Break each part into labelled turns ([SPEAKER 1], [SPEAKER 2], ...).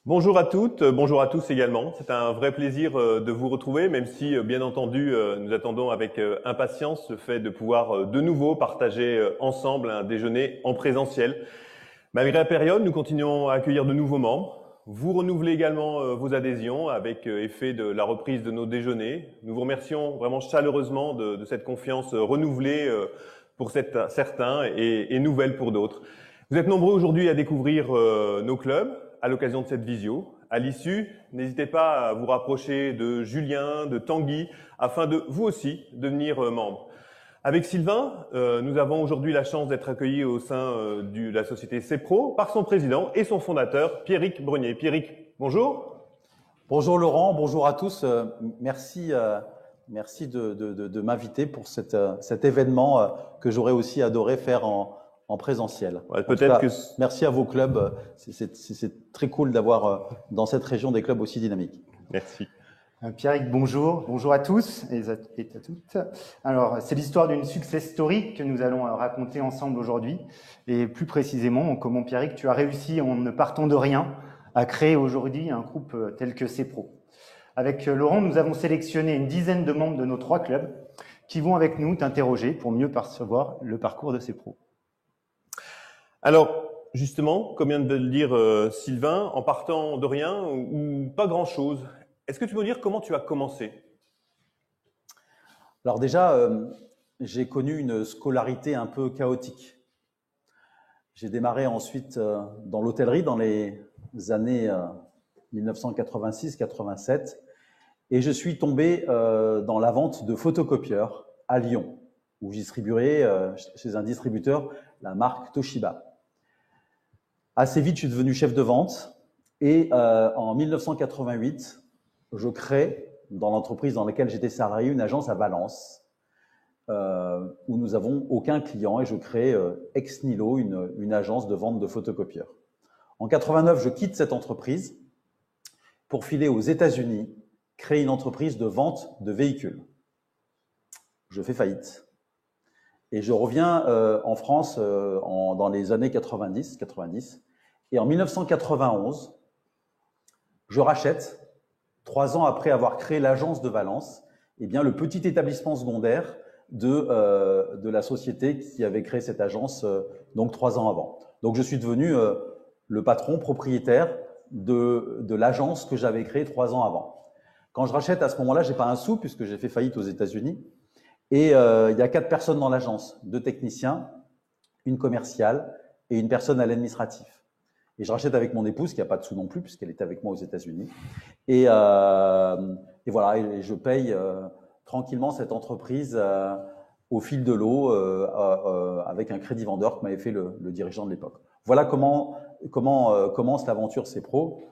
[SPEAKER 1] Bonjour à toutes, bonjour à tous également. C'est un vrai plaisir de vous retrouver, même si, bien entendu, nous attendons avec impatience le fait de pouvoir de nouveau partager ensemble un déjeuner en présentiel. Malgré la période, nous continuons à accueillir de nouveaux membres. Vous renouvelez également vos adhésions avec effet de la reprise de nos déjeuners. Nous vous remercions vraiment chaleureusement de cette confiance renouvelée pour certains et nouvelle pour d'autres. Vous êtes nombreux aujourd'hui à découvrir nos clubs à l'occasion de cette visio. À l'issue, n'hésitez pas à vous rapprocher de Julien, de Tanguy, afin de vous aussi devenir membre. Avec Sylvain, nous avons aujourd'hui la chance d'être accueillis au sein de la société CEPRO par son président et son fondateur, Pierrick Brunier. Pierrick, bonjour.
[SPEAKER 2] Bonjour Laurent, bonjour à tous. Merci de m'inviter pour cet événement que j'aurais aussi adoré faire en présentiel.
[SPEAKER 1] Ouais, peut-être que...
[SPEAKER 2] Merci à vos clubs. C'est très cool d'avoir dans cette région des clubs aussi dynamiques.
[SPEAKER 1] Merci.
[SPEAKER 3] Pierrick, bonjour. Bonjour à tous et à toutes. Alors, c'est l'histoire d'une success story que nous allons raconter ensemble aujourd'hui. Et plus précisément, comment Pierrick, tu as réussi en ne partant de rien à créer aujourd'hui un groupe tel que CEPRO. Avec Laurent, nous avons sélectionné une dizaine de membres de nos 3 clubs qui vont avec nous t'interroger pour mieux percevoir le parcours de CEPRO.
[SPEAKER 1] Alors, justement, comme vient de le dire Sylvain, en partant de rien ou pas grand-chose, est-ce que tu peux dire comment tu as commencé?
[SPEAKER 2] Alors déjà, j'ai connu une scolarité un peu chaotique. J'ai démarré ensuite dans l'hôtellerie dans les années 1986-87 et je suis tombé dans la vente de photocopieurs à Lyon, où je distribuais chez un distributeur la marque Toshiba. Assez vite, je suis devenu chef de vente et en 1988, je crée dans l'entreprise dans laquelle j'étais salarié une agence à Valence où nous n'avons aucun client et je crée ex nihilo une agence de vente de photocopieurs. En 89, je quitte cette entreprise pour filer aux États-Unis, créer une entreprise de vente de véhicules. Je fais faillite. Et je reviens en France dans les années 90. Et en 1991, je rachète, 3 ans après avoir créé l'agence de Valence, eh bien, le petit établissement secondaire de la société qui avait créé cette agence donc 3 ans avant. Donc, je suis devenu le patron propriétaire de l'agence que j'avais créée 3 ans avant. Quand je rachète, à ce moment-là, j'ai pas un sou puisque j'ai fait faillite aux États-Unis. Et il y a 4 personnes dans l'agence, 2 techniciens, une commerciale et une personne à l'administratif. Et je rachète avec mon épouse, qui n'a pas de sous non plus, puisqu'elle était avec moi aux États-Unis. Et voilà, et je paye tranquillement cette entreprise au fil de l'eau avec un crédit vendeur que m'avait fait le dirigeant de l'époque. Voilà comment commence l'aventure CEPRO.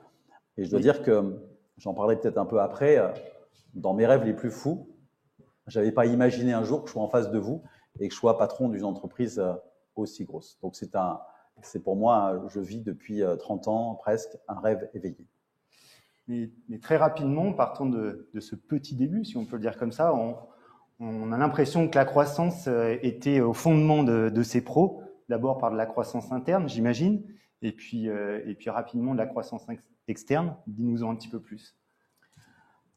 [SPEAKER 2] Et je dois dire que, j'en parlerai peut-être un peu après, dans mes rêves les plus fous, j'avais pas imaginé un jour que je sois en face de vous et que je sois patron d'une entreprise aussi grosse. Donc c'est pour moi, je vis depuis 30 ans presque un rêve éveillé.
[SPEAKER 3] Mais très rapidement, partons de ce petit début, si on peut le dire comme ça, on a l'impression que la croissance était au fondement de CEPRO, d'abord par de la croissance interne, j'imagine, et puis rapidement de la croissance externe. Dis-nous-en un petit peu plus.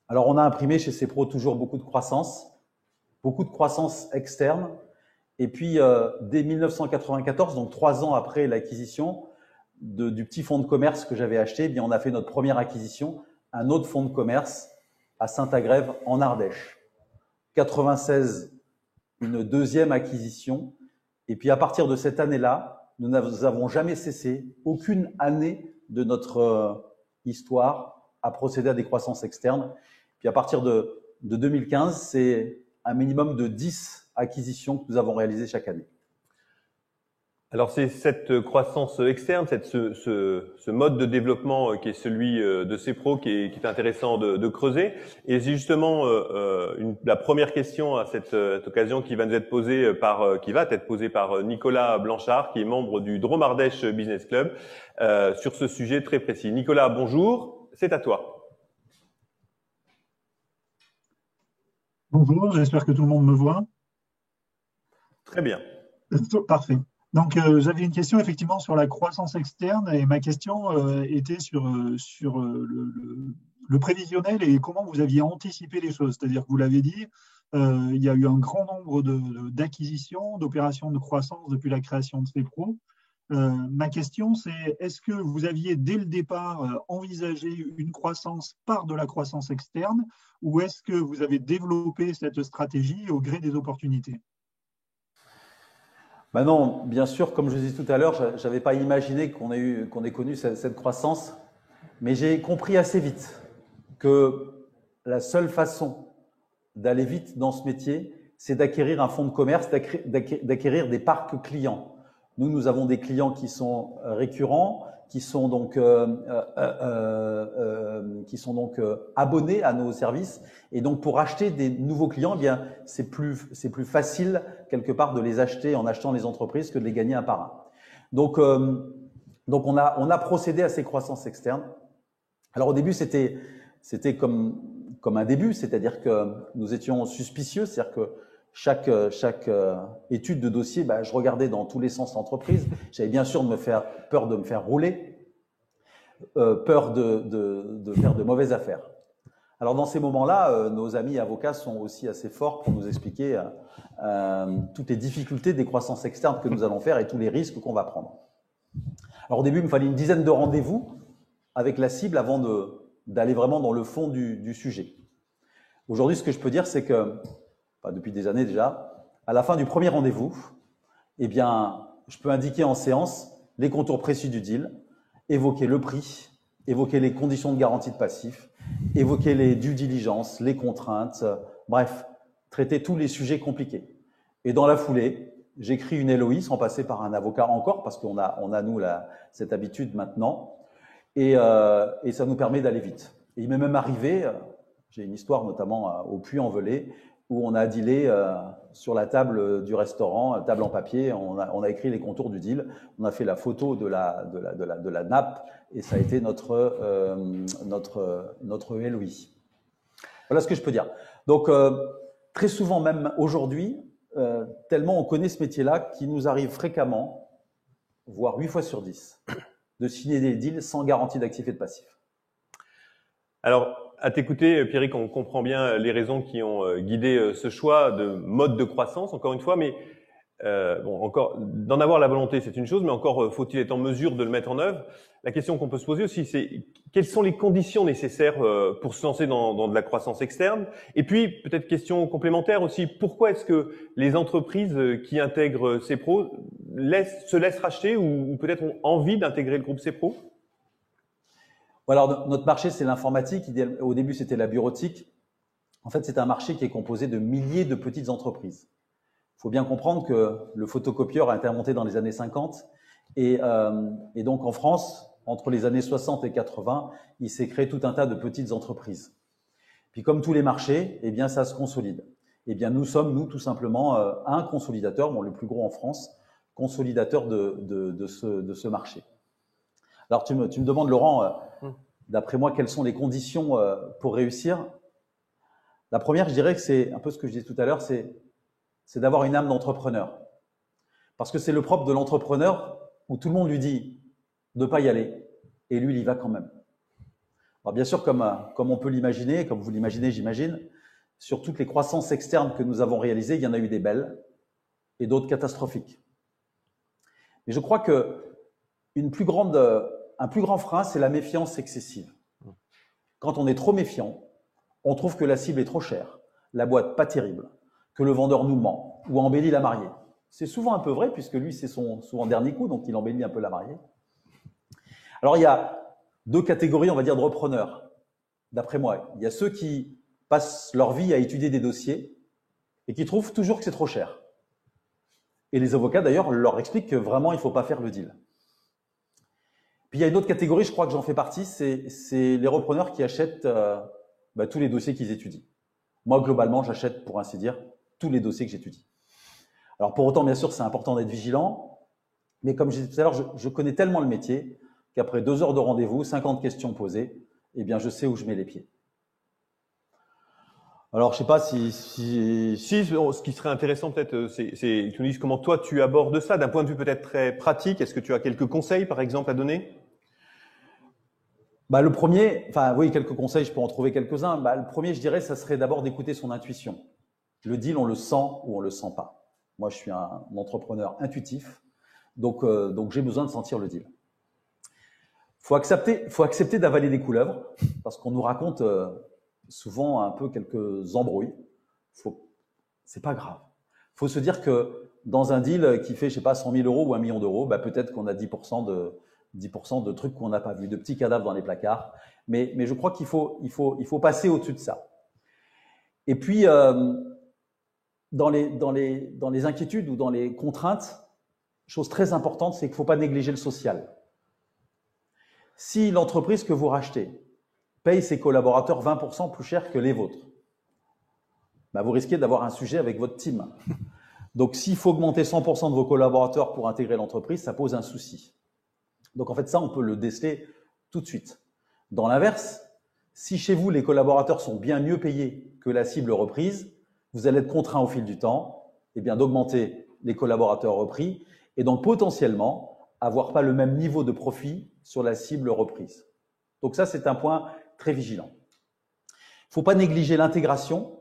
[SPEAKER 2] Alors, on a imprimé chez CEPRO toujours beaucoup de croissance externe. Et puis, dès 1994, donc 3 ans après l'acquisition du petit fonds de commerce que j'avais acheté, eh bien, on a fait notre première acquisition, un autre fonds de commerce à Saint-Agrève, en Ardèche. 96, une deuxième acquisition. Et puis, à partir de cette année-là, nous n'avons jamais cessé, aucune année de notre histoire, à procéder à des croissances externes. Puis, à partir de 2015, c'est un minimum de 10 acquisitions que nous avons réalisées chaque année.
[SPEAKER 1] Alors, c'est cette croissance externe, ce mode de développement qui est celui de CEPRO qui est intéressant de creuser. Et c'est justement la première question à cette occasion qui va nous être posée par Nicolas Blanchard, qui est membre du Drôme Ardèche Business Club, sur ce sujet très précis. Nicolas, bonjour, c'est à toi.
[SPEAKER 4] Bonjour, j'espère que tout le monde me voit.
[SPEAKER 1] Très bien.
[SPEAKER 4] Parfait. Donc, j'avais une question effectivement sur la croissance externe et ma question était sur le prévisionnel et comment vous aviez anticipé les choses. C'est-à-dire que vous l'avez dit, il y a eu un grand nombre d'acquisitions, d'opérations de croissance depuis la création de CPRO. Ma question, c'est est-ce que vous aviez dès le départ envisagé une croissance par de la croissance externe ou est-ce que vous avez développé cette stratégie au gré des opportunités?
[SPEAKER 2] Ben non, bien sûr, comme je vous disais tout à l'heure, je n'avais pas imaginé qu'on ait connu cette croissance, mais j'ai compris assez vite que la seule façon d'aller vite dans ce métier, c'est d'acquérir un fonds de commerce, d'acquérir des parcs clients. Nous avons des clients qui sont récurrents, qui sont donc abonnés à nos services. Et donc, pour acheter des nouveaux clients, eh bien, c'est plus facile quelque part de les acheter en achetant les entreprises que de les gagner un par un. Donc on a procédé à ces croissances externes. Alors au début, c'était comme un début, c'est-à-dire que nous étions suspicieux, c'est-à-dire que chaque étude de dossier, je regardais dans tous les sens l'entreprise. J'avais bien sûr peur de me faire rouler, peur de faire de mauvaises affaires. Alors dans ces moments-là, nos amis avocats sont aussi assez forts pour nous expliquer toutes les difficultés des croissances externes que nous allons faire et tous les risques qu'on va prendre. Alors au début, il me fallait une dizaine de rendez-vous avec la cible avant d'aller vraiment dans le fond du sujet. Aujourd'hui, ce que je peux dire, c'est que, depuis des années déjà, à la fin du premier rendez-vous, eh bien, je peux indiquer en séance les contours précis du deal, évoquer le prix, évoquer les conditions de garantie de passif, évoquer les due diligence, les contraintes, bref, traiter tous les sujets compliqués. Et dans la foulée, j'écris une LOI sans passer par un avocat encore, parce qu'on a nous cette habitude maintenant, et ça nous permet d'aller vite. Et il m'est même arrivé, j'ai une histoire notamment au Puy-en-Velay, où on a dealé sur la table du restaurant, table en papier, on a écrit les contours du deal, on a fait la photo de la nappe, et ça a été notre LOI. Voilà ce que je peux dire. Donc, très souvent, même aujourd'hui, tellement on connaît ce métier-là, qu'il nous arrive fréquemment, voire 8 fois sur 10, de signer des deals sans garantie d'actif et de passif.
[SPEAKER 1] Alors, à t'écouter, Pierrick, on comprend bien les raisons qui ont guidé ce choix de mode de croissance, encore une fois, mais encore d'en avoir la volonté, c'est une chose, mais encore faut-il être en mesure de le mettre en œuvre. La question qu'on peut se poser aussi, c'est quelles sont les conditions nécessaires pour se lancer dans de la croissance externe? Et puis, peut-être question complémentaire aussi, pourquoi est-ce que les entreprises qui intègrent CPRO se laissent racheter ou peut-être ont envie d'intégrer le groupe CPRO?
[SPEAKER 2] Alors, notre marché, c'est l'informatique. Au début, c'était la bureautique. En fait, c'est un marché qui est composé de milliers de petites entreprises. Il faut bien comprendre que le photocopieur a été inventé dans les années 50 et donc en France, entre les années 60 et 80, il s'est créé tout un tas de petites entreprises. Puis comme tous les marchés, eh bien, ça se consolide. Eh bien, nous sommes, tout simplement, un consolidateur, le plus gros en France, consolidateur de ce marché. Alors, tu me demandes, Laurent, d'après moi, quelles sont les conditions pour réussir? La première, je dirais que c'est un peu ce que je disais tout à l'heure, c'est d'avoir une âme d'entrepreneur. Parce que c'est le propre de l'entrepreneur où tout le monde lui dit de ne pas y aller. Et lui, il y va quand même. Alors bien sûr, comme on peut l'imaginer, comme vous l'imaginez, j'imagine, sur toutes les croissances externes que nous avons réalisées, il y en a eu des belles et d'autres catastrophiques. Mais je crois que un plus grand frein, c'est la méfiance excessive. Quand on est trop méfiant, on trouve que la cible est trop chère, la boîte pas terrible, que le vendeur nous ment ou embellit la mariée. C'est souvent un peu vrai puisque lui, c'est son dernier coup, donc il embellit un peu la mariée. Alors, il y a deux catégories, on va dire, de repreneurs, d'après moi. Il y a ceux qui passent leur vie à étudier des dossiers et qui trouvent toujours que c'est trop cher. Et les avocats, d'ailleurs, leur expliquent que vraiment, il ne faut pas faire le deal. Puis, il y a une autre catégorie, je crois que j'en fais partie, c'est les repreneurs qui achètent tous les dossiers qu'ils étudient. Moi, globalement, j'achète, pour ainsi dire, tous les dossiers que j'étudie. Alors, pour autant, bien sûr, c'est important d'être vigilant, mais comme je disais tout à l'heure, je connais tellement le métier qu'après 2 heures de rendez-vous, 50 questions posées, eh bien, je sais où je mets les pieds. Alors, je sais pas
[SPEAKER 1] Ce qui serait intéressant peut-être, c'est que tu nous dises comment toi tu abordes ça, d'un point de vue peut-être très pratique. Est-ce que tu as quelques conseils, par exemple, à donner?
[SPEAKER 2] Bah, le premier, enfin oui, quelques conseils, je peux en trouver quelques-uns. Bah, le premier, je dirais, ça serait d'abord d'écouter son intuition. Le deal, on le sent ou on le sent pas. Moi, je suis un entrepreneur intuitif, donc j'ai besoin de sentir le deal. Faut accepter d'avaler des couleuvres, parce qu'on nous raconte souvent un peu quelques embrouilles. C'est pas grave. Faut se dire que dans un deal qui fait, je sais pas, 100 000 euros ou 1 million d'euros, bah, peut-être qu'on a 10% de trucs qu'on n'a pas vus, de petits cadavres dans les placards. Mais je crois qu'il faut passer au-dessus de ça. Et puis, dans les inquiétudes ou dans les contraintes, chose très importante, c'est qu'il ne faut pas négliger le social. Si l'entreprise que vous rachetez paye ses collaborateurs 20% plus cher que les vôtres, bah vous risquez d'avoir un sujet avec votre team. Donc, s'il faut augmenter 100% de vos collaborateurs pour intégrer l'entreprise, ça pose un souci. Donc, en fait, ça, on peut le déceler tout de suite. Dans l'inverse, si chez vous, les collaborateurs sont bien mieux payés que la cible reprise, vous allez être contraint au fil du temps d'augmenter les collaborateurs repris et donc potentiellement avoir pas le même niveau de profit sur la cible reprise. Donc ça, c'est un point très vigilant. Il ne faut pas négliger l'intégration.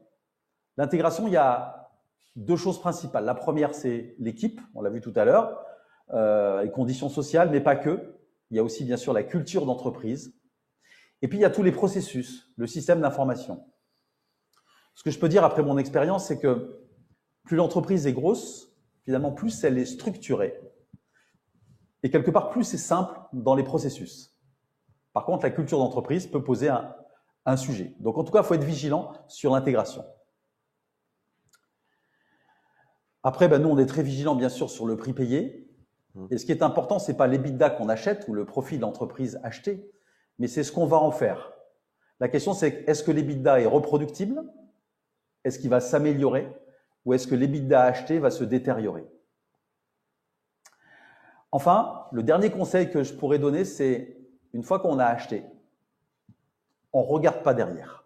[SPEAKER 2] L'intégration, il y a deux choses principales. La première, c'est l'équipe, on l'a vu tout à l'heure, les conditions sociales, mais pas que. Il y a aussi, bien sûr, la culture d'entreprise. Et puis, il y a tous les processus, le système d'information. Ce que je peux dire après mon expérience, c'est que plus l'entreprise est grosse, finalement, plus elle est structurée. Et quelque part, plus c'est simple dans les processus. Par contre, la culture d'entreprise peut poser un sujet. Donc, en tout cas, il faut être vigilant sur l'intégration. Après, nous, on est très vigilant, bien sûr, sur le prix payé. Et ce qui est important, ce n'est pas l'EBITDA qu'on achète ou le profit de l'entreprise achetée, mais c'est ce qu'on va en faire. La question, c'est est-ce que l'EBITDA est reproductible? Est-ce qu'il va s'améliorer? Ou est-ce que l'EBITDA acheté va se détériorer? Enfin, le dernier conseil que je pourrais donner, c'est une fois qu'on a acheté, on ne regarde pas derrière.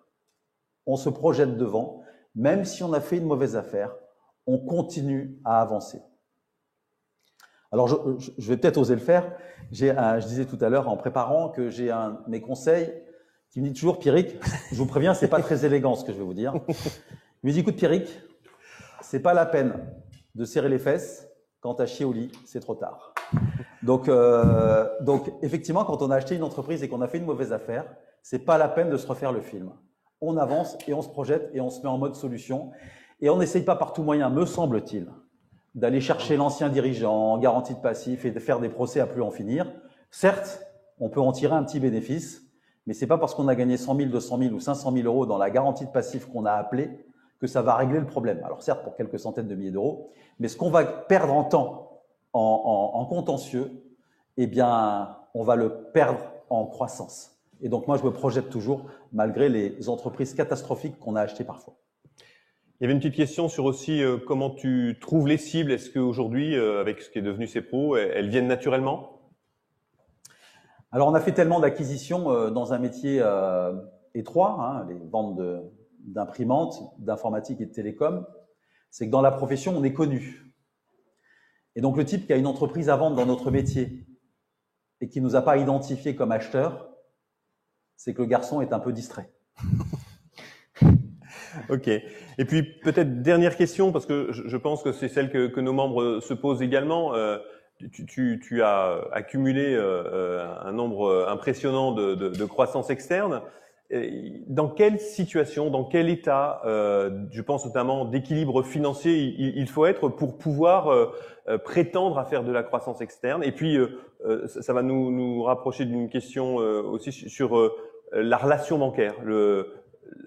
[SPEAKER 2] On se projette devant. Même si on a fait une mauvaise affaire, on continue à avancer. Alors, je vais peut-être oser le faire. Je disais tout à l'heure en préparant que j'ai un de mes conseils qui me dit toujours, Pierrick, je vous préviens, c'est pas très élégant ce que je vais vous dire. Il me dit, écoute Pierrick, c'est pas la peine de serrer les fesses quand t'as chié au lit, c'est trop tard. Donc effectivement, quand on a acheté une entreprise et qu'on a fait une mauvaise affaire, c'est pas la peine de se refaire le film. On avance et on se projette et on se met en mode solution. Et on n'essaye pas par tout moyen, me semble-t-il, d'aller chercher l'ancien dirigeant en garantie de passif et de faire des procès à plus en finir. Certes, on peut en tirer un petit bénéfice, mais c'est pas parce qu'on a gagné 100 000, 200 000 ou 500 000 euros dans la garantie de passif qu'on a appelé que ça va régler le problème. Alors certes, pour quelques centaines de milliers d'euros, mais ce qu'on va perdre en temps, en contentieux, eh bien, on va le perdre en croissance. Et donc moi, je me projette toujours, malgré les entreprises catastrophiques qu'on a achetées parfois.
[SPEAKER 1] Il y avait une petite question sur aussi comment tu trouves les cibles. Est-ce qu'aujourd'hui, avec ce qui est devenu CPRO, elles viennent naturellement?
[SPEAKER 2] Alors, on a fait tellement d'acquisitions dans un métier étroit, hein, les ventes d'imprimantes, d'informatique et de télécom, c'est que dans la profession, on est connu. Et donc, le type qui a une entreprise à vendre dans notre métier et qui ne nous a pas identifiés comme acheteurs, c'est que le garçon est un peu distrait.
[SPEAKER 1] Ok. Et puis peut-être dernière question, parce que je pense que c'est celle que nos membres se posent également. Tu as accumulé un nombre impressionnant de croissance externe. Dans quelle situation, dans quel état, je pense notamment d'équilibre financier, il faut être pour pouvoir prétendre à faire de la croissance externe? Et puis ça va nous rapprocher d'une question aussi sur la relation bancaire.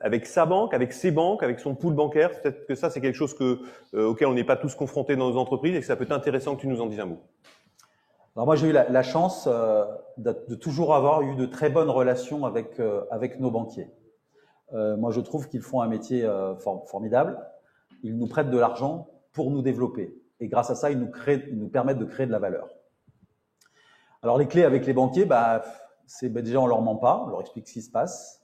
[SPEAKER 1] Avec sa banque, avec ses banques, avec son pool bancaire, peut-être que ça, c'est quelque chose auquel on n'est pas tous confrontés dans nos entreprises et que ça peut être intéressant que tu nous en dises un mot.
[SPEAKER 2] Alors moi, j'ai eu la chance de toujours avoir eu de très bonnes relations avec nos banquiers. Moi, je trouve qu'ils font un métier formidable. Ils nous prêtent de l'argent pour nous développer. Et grâce à ça, ils nous permettent de créer de la valeur. Alors, les clés avec les banquiers, c'est déjà, on leur ment pas, on leur explique ce qui se passe.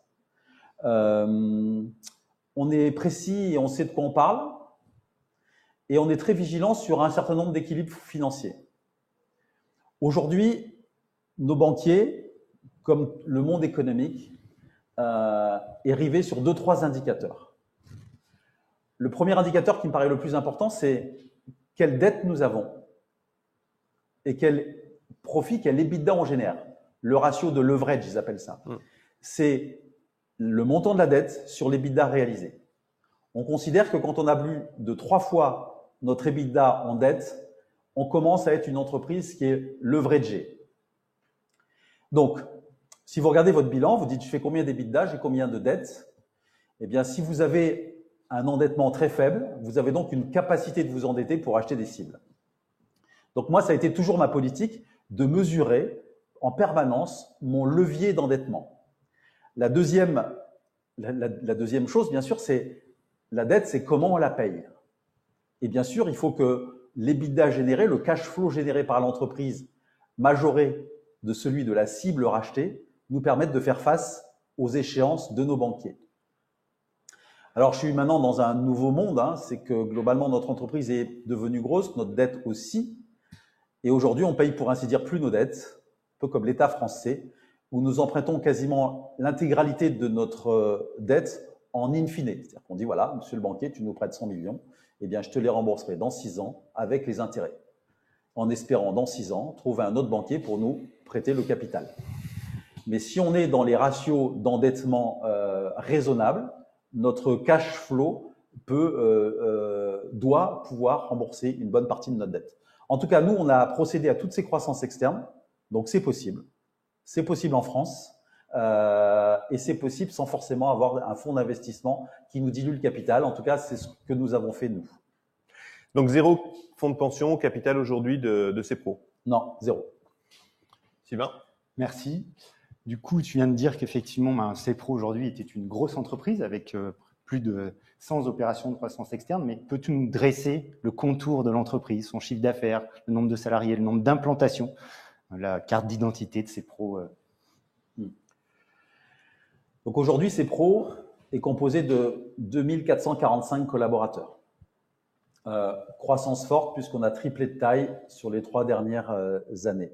[SPEAKER 2] on est précis et on sait de quoi on parle, et on est très vigilant sur un certain nombre d'équilibres financiers. Aujourd'hui, nos banquiers, comme le monde économique, est rivé sur 2-3 indicateurs. Le premier indicateur qui me paraît le plus important, c'est quelle dette nous avons et quel profit, quel EBITDA on génère. Le ratio de leverage, ils appellent ça. C'est le montant de la dette sur l'EBITDA réalisé. On considère que quand on a plus de 3 fois notre EBITDA en dette, on commence à être une entreprise qui est leveragée. Donc, si vous regardez votre bilan, vous dites « je fais combien d'EBITDA, j'ai combien de dettes ?» Eh bien, si vous avez un endettement très faible, vous avez donc une capacité de vous endetter pour acheter des cibles. Donc moi, ça a été toujours ma politique de mesurer en permanence mon levier d'endettement. La deuxième chose, bien sûr, c'est la dette, c'est comment on la paye. Et bien sûr, il faut que l'EBITDA généré, le cash flow généré par l'entreprise, majoré de celui de la cible rachetée, nous permette de faire face aux échéances de nos banquiers. Alors, je suis maintenant dans un nouveau monde, hein, c'est que globalement, notre entreprise est devenue grosse, notre dette aussi. Et aujourd'hui, on paye pour ainsi dire plus nos dettes, un peu comme l'État français, où nous empruntons quasiment l'intégralité de notre dette en in fine. C'est-à-dire qu'on dit, voilà, monsieur le banquier, tu nous prêtes 100 millions, eh bien, je te les rembourserai dans 6 ans avec les intérêts, en espérant dans 6 ans trouver un autre banquier pour nous prêter le capital. Mais si on est dans les ratios d'endettement raisonnables, notre cash flow doit pouvoir rembourser une bonne partie de notre dette. En tout cas, nous, on a procédé à toutes ces croissances externes, donc c'est possible. C'est possible en France et c'est possible sans forcément avoir un fonds d'investissement qui nous dilue le capital. En tout cas, c'est ce que nous avons fait, nous.
[SPEAKER 1] Donc, 0 fonds de pension au capital aujourd'hui de CEPRO?
[SPEAKER 2] Non, 0.
[SPEAKER 1] Sylvain?
[SPEAKER 3] Merci. Du coup, tu viens de dire qu'effectivement, CEPRO aujourd'hui était une grosse entreprise avec plus de 100 opérations de croissance externe, mais peux-tu nous dresser le contour de l'entreprise, son chiffre d'affaires, le nombre de salariés, le nombre d'implantations, la carte d'identité de CEPRO?
[SPEAKER 2] Donc aujourd'hui, CEPRO est composé de 2445 collaborateurs. Croissance forte puisqu'on a triplé de taille sur les 3 dernières années.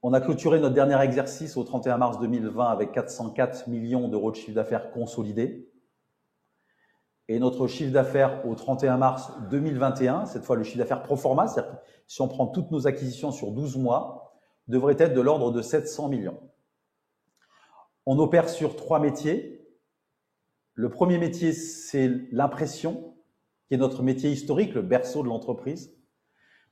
[SPEAKER 2] On a clôturé notre dernier exercice au 31 mars 2020 avec 404 millions d'euros de chiffre d'affaires consolidé. Et notre chiffre d'affaires au 31 mars 2021, cette fois le chiffre d'affaires pro forma, c'est-à-dire que si on prend toutes nos acquisitions sur 12 mois, devrait être de l'ordre de 700 millions. On opère sur 3 métiers. Le premier métier, c'est l'impression, qui est notre métier historique, le berceau de l'entreprise.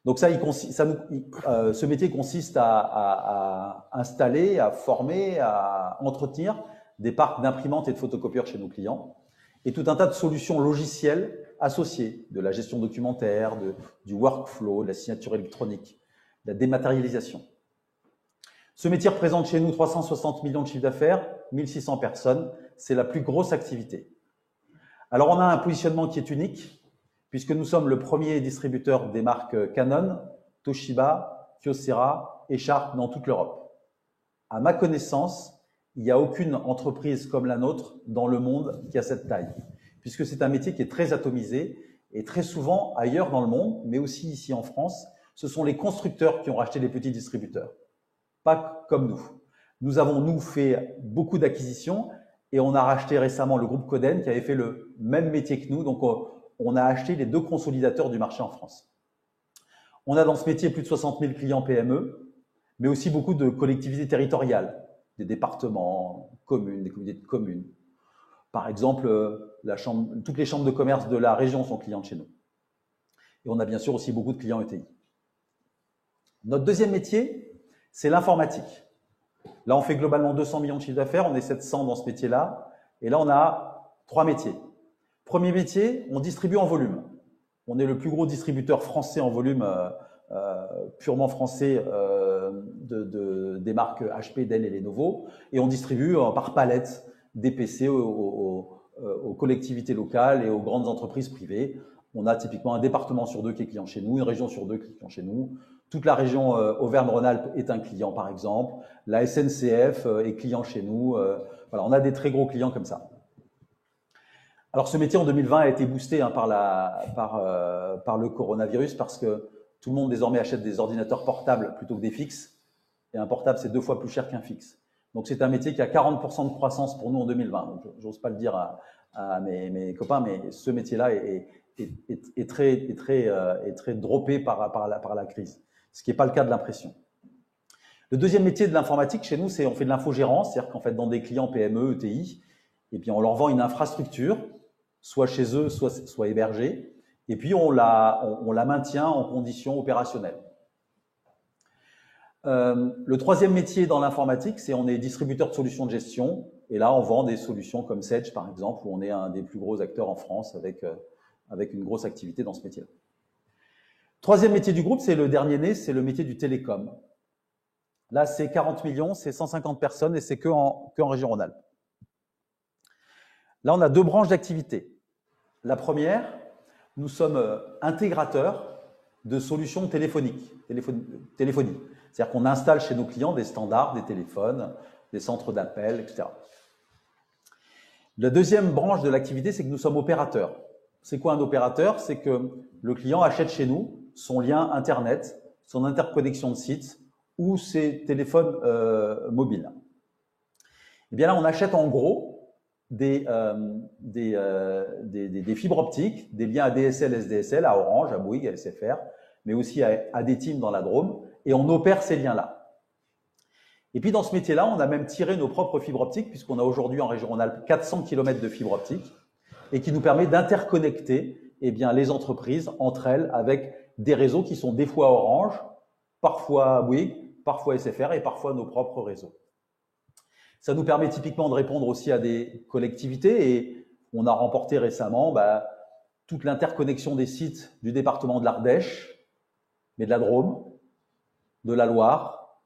[SPEAKER 2] Donc ce métier consiste à installer, à former, à entretenir des parcs d'imprimantes et de photocopieurs chez nos clients et tout un tas de solutions logicielles associées, de la gestion documentaire, du workflow, de la signature électronique, de la dématérialisation. Ce métier représente chez nous 360 millions de chiffre d'affaires, 1600 personnes, c'est la plus grosse activité. Alors on a un positionnement qui est unique, puisque nous sommes le premier distributeur des marques Canon, Toshiba, Kyocera et Sharp dans toute l'Europe. À ma connaissance, il n'y a aucune entreprise comme la nôtre dans le monde qui a cette taille, puisque c'est un métier qui est très atomisé et très souvent ailleurs dans le monde, mais aussi ici en France, ce sont les constructeurs qui ont racheté les petits distributeurs, pas comme nous. Nous avons, nous, fait beaucoup d'acquisitions et on a racheté récemment le groupe Coden qui avait fait le même métier que nous, donc on a acheté les 2 consolidateurs du marché en France. On a dans ce métier plus de 60 000 clients PME, mais aussi beaucoup de collectivités territoriales, des départements, communes, des communautés de communes. Par exemple, toutes les chambres de commerce de la région sont clientes chez nous. Et on a bien sûr aussi beaucoup de clients ETI. Notre deuxième métier, c'est l'informatique. Là, on fait globalement 200 millions de chiffre d'affaires, on est 700 dans ce métier-là. Et là, on a 3 métiers. Premier métier, on distribue en volume. On est le plus gros distributeur français en volume, purement français, des marques HP, Dell et Lenovo. Et on distribue par palette des PC aux collectivités locales et aux grandes entreprises privées. On a typiquement un département sur 2 qui est client chez nous, une région sur 2 qui est client chez nous. Toute la région Auvergne-Rhône-Alpes est un client, par exemple. La SNCF est client chez nous. voilà, on a des très gros clients comme ça. Alors, ce métier en 2020 a été boosté par le coronavirus parce que tout le monde désormais achète des ordinateurs portables plutôt que des fixes. Et un portable, c'est 2 fois plus cher qu'un fixe. Donc, c'est un métier qui a 40% de croissance pour nous en 2020. Donc, j'ose pas le dire à mes copains, mais ce métier-là est très droppé par la crise, ce qui n'est pas le cas de l'impression. Le deuxième métier de l'informatique chez nous, c'est on fait de l'infogérance, c'est-à-dire qu'en fait, dans des clients PME, ETI, et puis on leur vend une infrastructure, soit chez eux, soit hébergée, et puis on la maintient en conditions opérationnelles. Le troisième métier dans l'informatique, c'est on est distributeur de solutions de gestion, et là on vend des solutions comme Sage par exemple, où on est un des plus gros acteurs en France avec une grosse activité dans ce métier-là. Troisième métier du groupe, c'est le dernier né, c'est le métier du télécom. Là, c'est 40 millions, c'est 150 personnes et c'est que en région Rhône-Alpes. Là, on a 2 branches d'activité. La première, nous sommes intégrateurs de solutions téléphoniques, téléphonie. C'est-à-dire qu'on installe chez nos clients des standards, des téléphones, des centres d'appel, etc. La deuxième branche de l'activité, c'est que nous sommes opérateurs. C'est quoi un opérateur? C'est que le client achète chez nous son lien Internet, son interconnexion de site ou ses téléphones mobiles. Et bien là, on achète en gros des fibres optiques, des liens ADSL, SDSL à Orange, à Bouygues, à SFR, mais aussi à des teams dans la Drôme, et on opère ces liens-là. Et puis dans ce métier-là, on a même tiré nos propres fibres optiques, puisqu'on a aujourd'hui en région Rhône-Alpes 400 km de fibres optiques, et qui nous permet d'interconnecter les entreprises entre elles avec des réseaux qui sont des fois Orange, parfois Bouygues, parfois SFR et parfois nos propres réseaux. Ça nous permet typiquement de répondre aussi à des collectivités et on a remporté récemment toute l'interconnexion des sites du département de l'Ardèche, mais de la Drôme, de la Loire,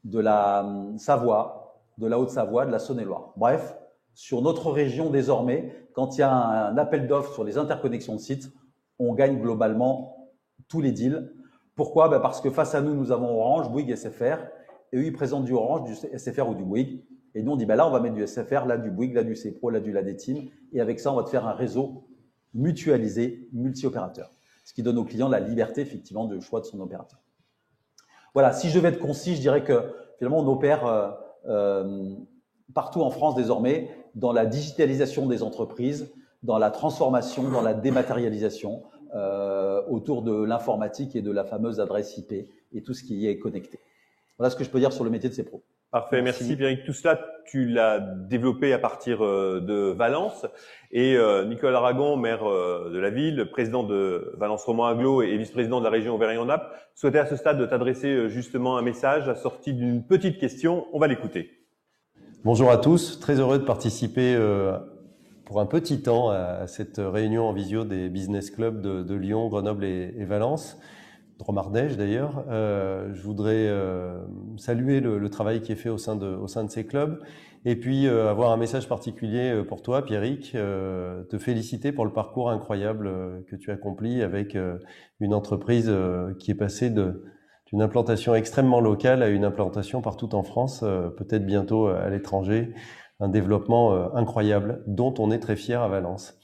[SPEAKER 2] de la Savoie, de la Haute-Savoie, de la Saône-et-Loire. Bref, sur notre région désormais, quand il y a un appel d'offres sur les interconnexions de sites, on gagne globalement tous les deals. Pourquoi? Parce que face à nous, nous avons Orange, Bouygues, SFR, et eux, ils présentent du Orange, du SFR ou du Bouygues. Et nous, on dit, là, on va mettre du SFR, là, du Bouygues, là, du CPRO, là, du Ladetim. Et avec ça, on va te faire un réseau mutualisé, multi-opérateur. Ce qui donne au client la liberté, effectivement, de choix de son opérateur. Voilà, si je devais être concis, je dirais que, finalement, on opère partout en France désormais dans la digitalisation des entreprises, dans la transformation, dans la dématérialisation, autour de l'informatique et de la fameuse adresse IP et tout ce qui y est connecté. Voilà ce que je peux dire sur le métier de CPRO.
[SPEAKER 1] Parfait, merci Pierrick. Tout cela, tu l'as développé à partir de Valence. Et Nicolas Aragon, maire de la ville, président de Valence Romand Agglo et vice-président de la région Auvergne-Rhône-Alpes, souhaitait à ce stade de t'adresser justement un message assorti d'une petite question. On va l'écouter.
[SPEAKER 5] Bonjour à tous, très heureux de participer pour un petit temps à cette réunion en visio des business clubs de Lyon, Grenoble et Valence. Drôme-Ardèche d'ailleurs. Je voudrais saluer le travail qui est fait au sein de ces clubs et puis avoir un message particulier pour toi, Pierrick, te féliciter pour le parcours incroyable que tu accomplis avec une entreprise qui est passée d'une implantation extrêmement locale à une implantation partout en France, peut-être bientôt à l'étranger, un développement incroyable dont on est très fier à Valence.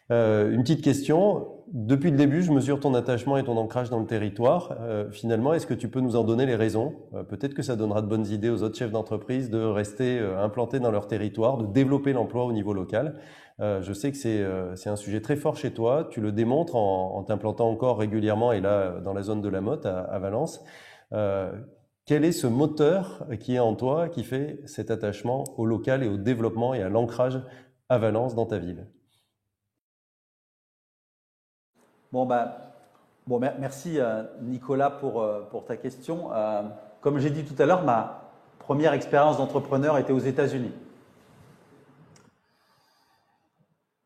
[SPEAKER 5] Une petite question. Depuis le début, je mesure ton attachement et ton ancrage dans le territoire. Finalement, est-ce que tu peux nous en donner les raisons? Peut-être que ça donnera de bonnes idées aux autres chefs d'entreprise de rester implantés dans leur territoire, de développer l'emploi au niveau local. Je sais que c'est un sujet très fort chez toi. Tu le démontres en t'implantant encore régulièrement et là, dans la zone de la Motte à Valence. Quel est ce moteur qui est en toi qui fait cet attachement au local et au développement et à l'ancrage à Valence dans ta ville?
[SPEAKER 2] Merci Nicolas pour ta question. Comme j'ai dit tout à l'heure, ma première expérience d'entrepreneur était aux États-Unis.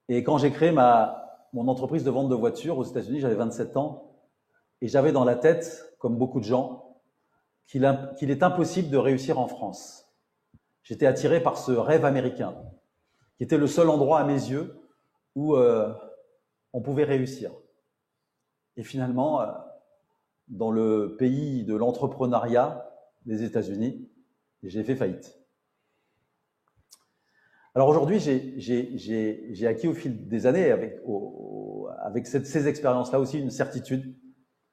[SPEAKER 2] Et quand j'ai créé mon entreprise de vente de voitures aux États-Unis, j'avais 27 ans et j'avais dans la tête, comme beaucoup de gens, qu'il est impossible de réussir en France. J'étais attiré par ce rêve américain, qui était le seul endroit à mes yeux où on pouvait réussir. Et finalement, dans le pays de l'entrepreneuriat des États-Unis, j'ai fait faillite. Alors aujourd'hui, j'ai acquis au fil des années, avec ces expériences-là aussi, une certitude,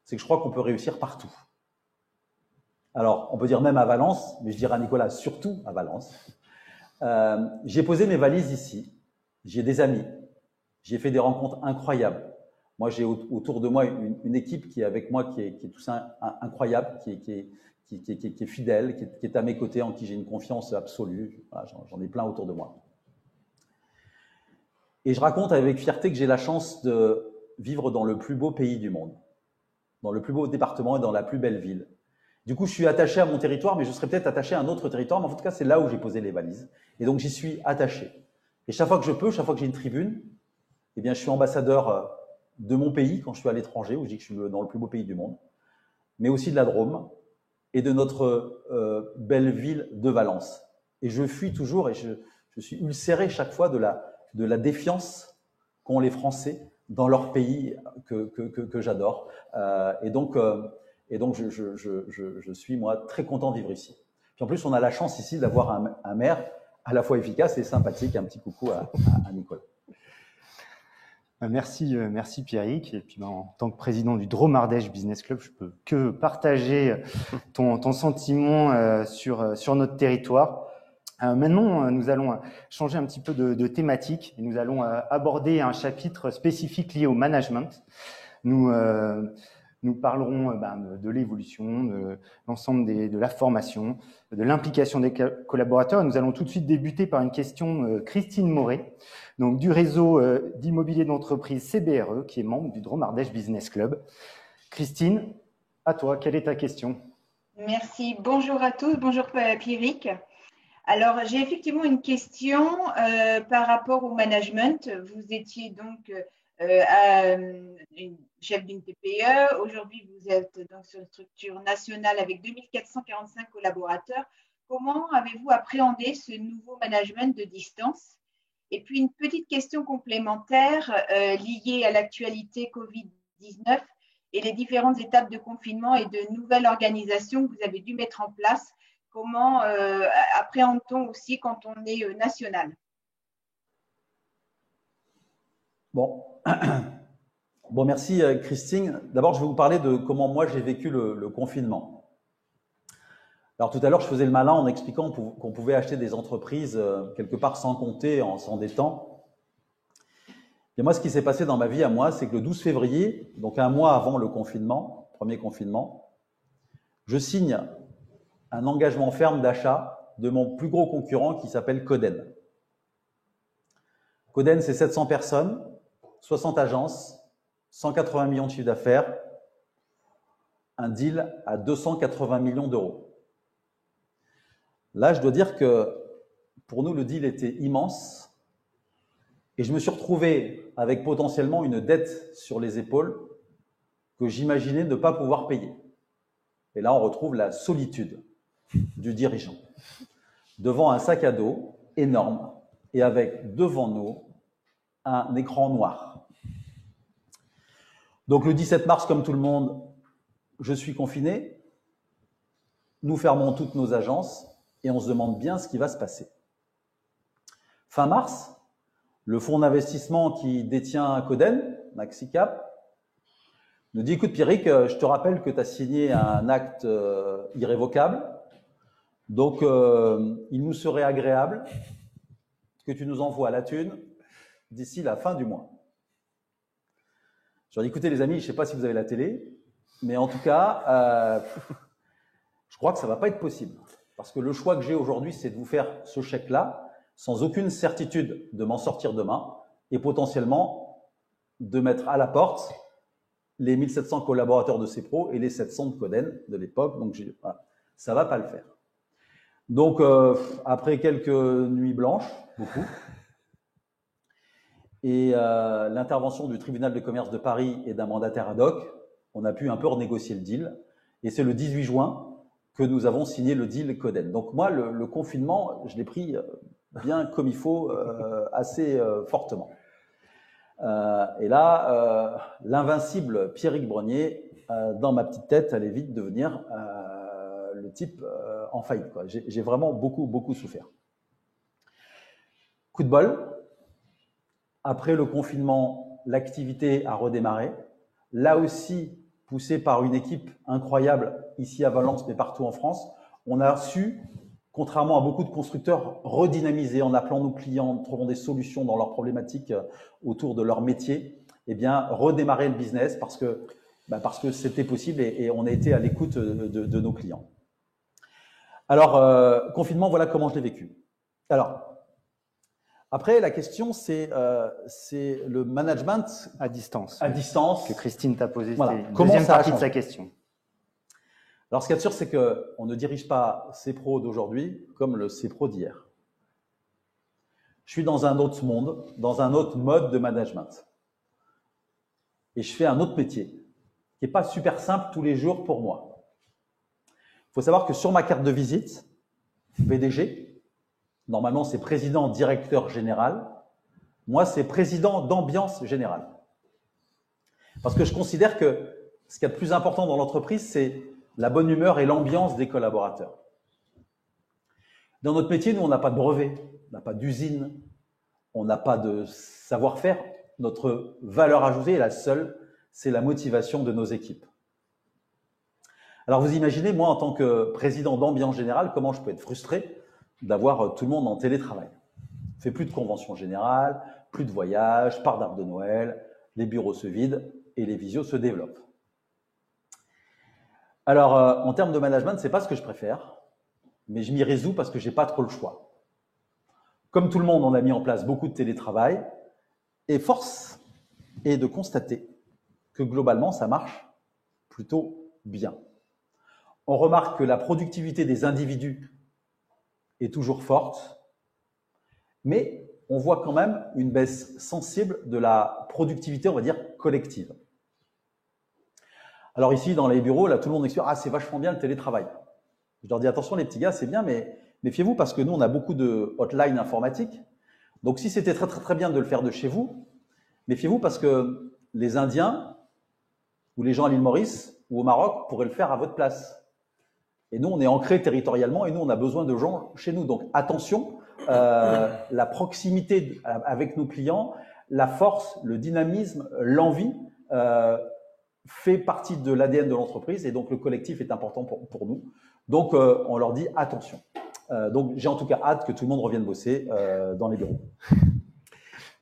[SPEAKER 2] c'est que je crois qu'on peut réussir partout. Alors, on peut dire même à Valence, mais je dirais à Nicolas, surtout à Valence. J'ai posé mes valises ici, j'ai des amis, j'ai fait des rencontres incroyables. Moi, j'ai autour de moi une équipe qui est avec moi, qui est tout ça incroyable, qui est fidèle, qui est à mes côtés, en qui j'ai une confiance absolue. Voilà, j'en ai plein autour de moi. Et je raconte avec fierté que j'ai la chance de vivre dans le plus beau pays du monde, dans le plus beau département et dans la plus belle ville. Du coup, je suis attaché à mon territoire, mais je serais peut-être attaché à un autre territoire, mais en tout cas, c'est là où j'ai posé les valises. Et donc, j'y suis attaché. Et chaque fois que je peux, chaque fois que j'ai une tribune, eh bien, je suis ambassadeur de mon pays quand je suis à l'étranger, où je dis que je suis dans le plus beau pays du monde, mais aussi de la Drôme et de notre belle ville de Valence. Et je fuis toujours et je suis ulcéré chaque fois de la défiance qu'ont les Français dans leur pays que j'adore. Et donc, je suis, moi, très content de vivre ici. Puis en plus, on a la chance ici d'avoir un maire à la fois efficace et sympathique. Un petit coucou à Nicolas.
[SPEAKER 3] Merci Pierrick. Et puis en tant que président du Drôme Ardèche Business Club, je peux que partager ton sentiment sur notre territoire. Maintenant, nous allons changer un petit peu de thématique et nous allons aborder un chapitre spécifique lié au management. Nous parlerons de l'évolution, de l'ensemble de la formation, de l'implication des collaborateurs. Nous allons tout de suite débuter par une question Christine Moret, donc du réseau d'immobilier d'entreprise CBRE, qui est membre du Drôme Ardèche Business Club. Christine, à toi, quelle est ta question?
[SPEAKER 6] Merci. Bonjour à tous. Bonjour Pierrick. Alors, j'ai effectivement une question par rapport au management. Vous étiez donc chef d'une TPE. Aujourd'hui, vous êtes donc sur une structure nationale avec 2445 collaborateurs. Comment avez-vous appréhendé ce nouveau management de distance? Et puis, une petite question complémentaire liée à l'actualité Covid-19 et les différentes étapes de confinement et de nouvelles organisations que vous avez dû mettre en place. Comment appréhende-t-on aussi quand on est national?
[SPEAKER 2] Bon, merci Christine. D'abord, je vais vous parler de comment moi j'ai vécu le confinement. Alors tout à l'heure, je faisais le malin en expliquant qu'on pouvait acheter des entreprises quelque part sans compter, en s'endettant. Et moi, ce qui s'est passé dans ma vie à moi, c'est que le 12 février, donc un mois avant le confinement, premier confinement, je signe un engagement ferme d'achat de mon plus gros concurrent qui s'appelle Coden. Coden, c'est 700 personnes, 60 agences, 180 millions de chiffre d'affaires, un deal à 280 millions d'euros. Là, je dois dire que pour nous, le deal était immense et je me suis retrouvé avec potentiellement une dette sur les épaules que j'imaginais ne pas pouvoir payer. Et là, on retrouve la solitude du dirigeant devant un sac à dos énorme et avec devant nous un écran noir. Donc le 17 mars, comme tout le monde, je suis confiné. Nous fermons toutes nos agences et on se demande bien ce qui va se passer. Fin mars, le fonds d'investissement qui détient Coden, Maxicap, nous dit, écoute Pierrick, je te rappelle que tu as signé un acte irrévocable. Donc, il nous serait agréable que tu nous envoies la thune d'ici la fin du mois. Je leur dis, écoutez les amis, je ne sais pas si vous avez la télé, mais en tout cas, je crois que ça ne va pas être possible. Parce que le choix que j'ai aujourd'hui, c'est de vous faire ce chèque-là, sans aucune certitude de m'en sortir demain, et potentiellement de mettre à la porte les 1700 collaborateurs de CPRO et les 700 de Coden de l'époque. Donc, voilà, ça ne va pas le faire. Donc, après quelques nuits blanches, beaucoup, et l'intervention du tribunal de commerce de Paris et d'un mandataire ad hoc, on a pu un peu renégocier le deal. Et c'est le 18 juin que nous avons signé le deal Coden. Donc moi, le confinement, je l'ai pris bien comme il faut, assez fortement. Et là, l'invincible Pierrick Brenier, dans ma petite tête, allait vite devenir le type en faillite, quoi. J'ai vraiment beaucoup souffert. Coup de bol, après le confinement, l'activité a redémarré. Là aussi, poussé par une équipe incroyable ici à Valence, mais partout en France, on a su, contrairement à beaucoup de constructeurs, redynamiser en appelant nos clients, en trouvant des solutions dans leurs problématiques autour de leur métier, eh bien, redémarrer le business parce que c'était possible et on a été à l'écoute de nos clients. Alors, confinement, voilà comment je l'ai vécu. Alors, après, la question, c'est le management
[SPEAKER 3] à distance.
[SPEAKER 2] À distance.
[SPEAKER 3] Que Christine t'a posé,
[SPEAKER 2] voilà.
[SPEAKER 3] c'était une deuxième partie de sa question.
[SPEAKER 2] Alors, ce qu'il y a de sûr, c'est qu'on ne dirige pas CPRO d'aujourd'hui comme le CPRO d'hier. Je suis dans un autre monde, dans un autre mode de management. Et je fais un autre métier qui n'est pas super simple tous les jours pour moi. Il faut savoir que sur ma carte de visite, PDG, normalement c'est président directeur général, moi c'est président d'ambiance générale. Parce que je considère que ce qu'il y a de plus important dans l'entreprise, c'est la bonne humeur et l'ambiance des collaborateurs. Dans notre métier, nous, on n'a pas de brevet, on n'a pas d'usine, on n'a pas de savoir-faire. Notre valeur ajoutée est la seule, c'est la motivation de nos équipes. Alors vous imaginez, moi, en tant que président d'ambiance générale, comment je peux être frustré d'avoir tout le monde en télétravail. On ne fait plus de conventions générales, plus de voyages, pas d'arbre de Noël, les bureaux se vident et les visios se développent. Alors, en termes de management, ce n'est pas ce que je préfère, mais je m'y résous parce que je n'ai pas trop le choix. Comme tout le monde, on a mis en place beaucoup de télétravail et force est de constater que globalement, ça marche plutôt bien. On remarque que la productivité des individus est toujours forte, mais on voit quand même une baisse sensible de la productivité, on va dire, collective. Alors ici, dans les bureaux, là, tout le monde explique « Ah, c'est vachement bien le télétravail ». Je leur dis « Attention les petits gars, c'est bien, mais méfiez-vous parce que nous, on a beaucoup de hotlines informatiques. Donc si c'était très, très, très bien de le faire de chez vous, méfiez-vous parce que les Indiens ou les gens à l'île Maurice ou au Maroc pourraient le faire à votre place. Et nous, on est ancrés territorialement et nous, on a besoin de gens chez nous. Donc attention, la proximité avec nos clients, la force, le dynamisme, l'envie fait partie de l'ADN de l'entreprise et donc le collectif est important pour nous. Donc, on leur dit attention. Donc, j'ai en tout cas hâte que tout le monde revienne bosser dans les bureaux.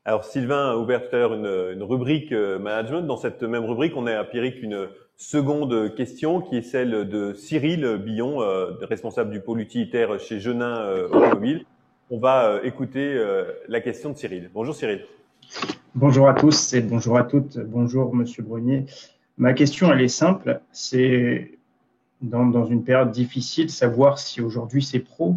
[SPEAKER 1] Alors, Sylvain a ouvert tout à l'heure une rubrique management. Dans cette même rubrique, on a à Pierrick une seconde question qui est celle de Cyril Billon, responsable du pôle utilitaire chez Genin Automobile. On va écouter la question de Cyril. Bonjour Cyril.
[SPEAKER 7] Bonjour à tous et bonjour à toutes. Bonjour Monsieur Brunier. Ma question, elle est simple. C'est dans une période difficile, savoir si aujourd'hui ces pros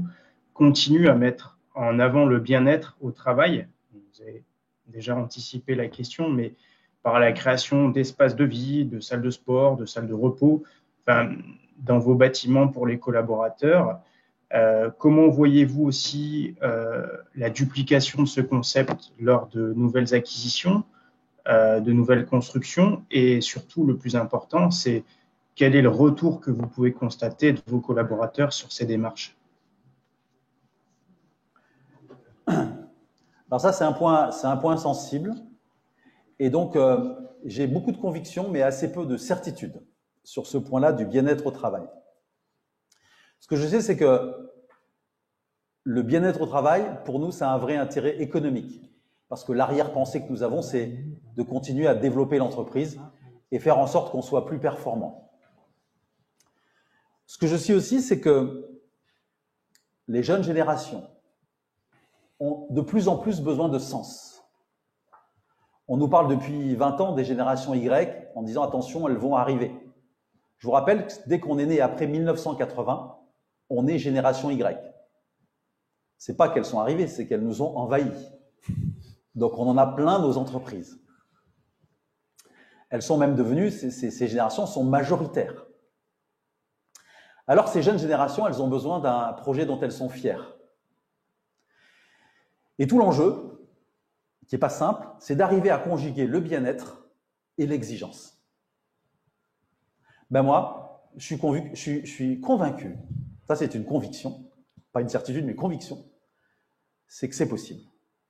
[SPEAKER 7] continuent à mettre en avant le bien-être au travail. Vous avez déjà anticipé la question, mais par la création d'espaces de vie, de salles de sport, de salles de repos, enfin, dans vos bâtiments pour les collaborateurs. Comment voyez-vous aussi la duplication de ce concept lors de nouvelles acquisitions, de nouvelles constructions et surtout, le plus important, c'est quel est le retour que vous pouvez constater de vos collaborateurs sur ces démarches?
[SPEAKER 2] Alors ça, c'est un point sensible. Et donc, j'ai beaucoup de convictions, mais assez peu de certitude sur ce point-là du bien-être au travail. Ce que je sais, c'est que le bien-être au travail, pour nous, ça a un vrai intérêt économique. Parce que l'arrière-pensée que nous avons, c'est de continuer à développer l'entreprise et faire en sorte qu'on soit plus performant. Ce que je sais aussi, c'est que les jeunes générations ont de plus en plus besoin de sens. On nous parle depuis 20 ans des générations Y en disant « attention, elles vont arriver ». Je vous rappelle que dès qu'on est né après 1980, on est génération Y. C'est pas qu'elles sont arrivées, c'est qu'elles nous ont envahis. Donc on en a plein nos entreprises. Elles sont même devenues, ces générations sont majoritaires. Alors ces jeunes générations, elles ont besoin d'un projet dont elles sont fières. Et tout l'enjeu, qui n'est pas simple, c'est d'arriver à conjuguer le bien-être et l'exigence. Ben moi, je suis convaincu, ça c'est une conviction, pas une certitude, mais conviction, c'est que c'est possible.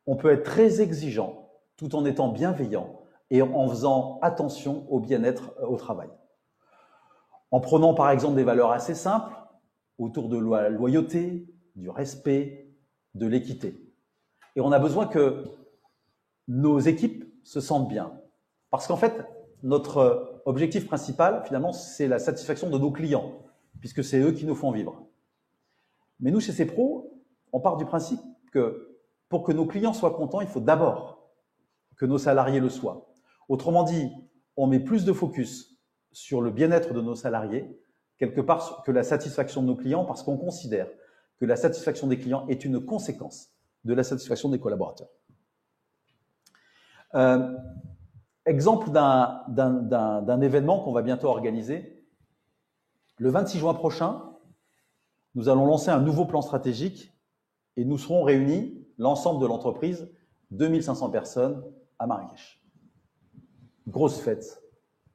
[SPEAKER 2] on peut être très exigeant tout en étant bienveillant et en faisant attention au bien-être au travail. En prenant par exemple des valeurs assez simples autour de la loyauté, du respect, de l'équité. Et on a besoin que nos équipes se sentent bien. Parce qu'en fait, notre objectif principal, finalement, c'est la satisfaction de nos clients, puisque c'est eux qui nous font vivre. Mais nous, chez CEPRO, on part du principe que pour que nos clients soient contents, il faut d'abord que nos salariés le soient. Autrement dit, on met plus de focus sur le bien-être de nos salariés, quelque part que la satisfaction de nos clients, parce qu'on considère que la satisfaction des clients est une conséquence de la satisfaction des collaborateurs. Exemple d'un événement qu'on va bientôt organiser. Le 26 juin prochain, nous allons lancer un nouveau plan stratégique et nous serons réunis, l'ensemble de l'entreprise, 2500 personnes à Marrakech. Grosse fête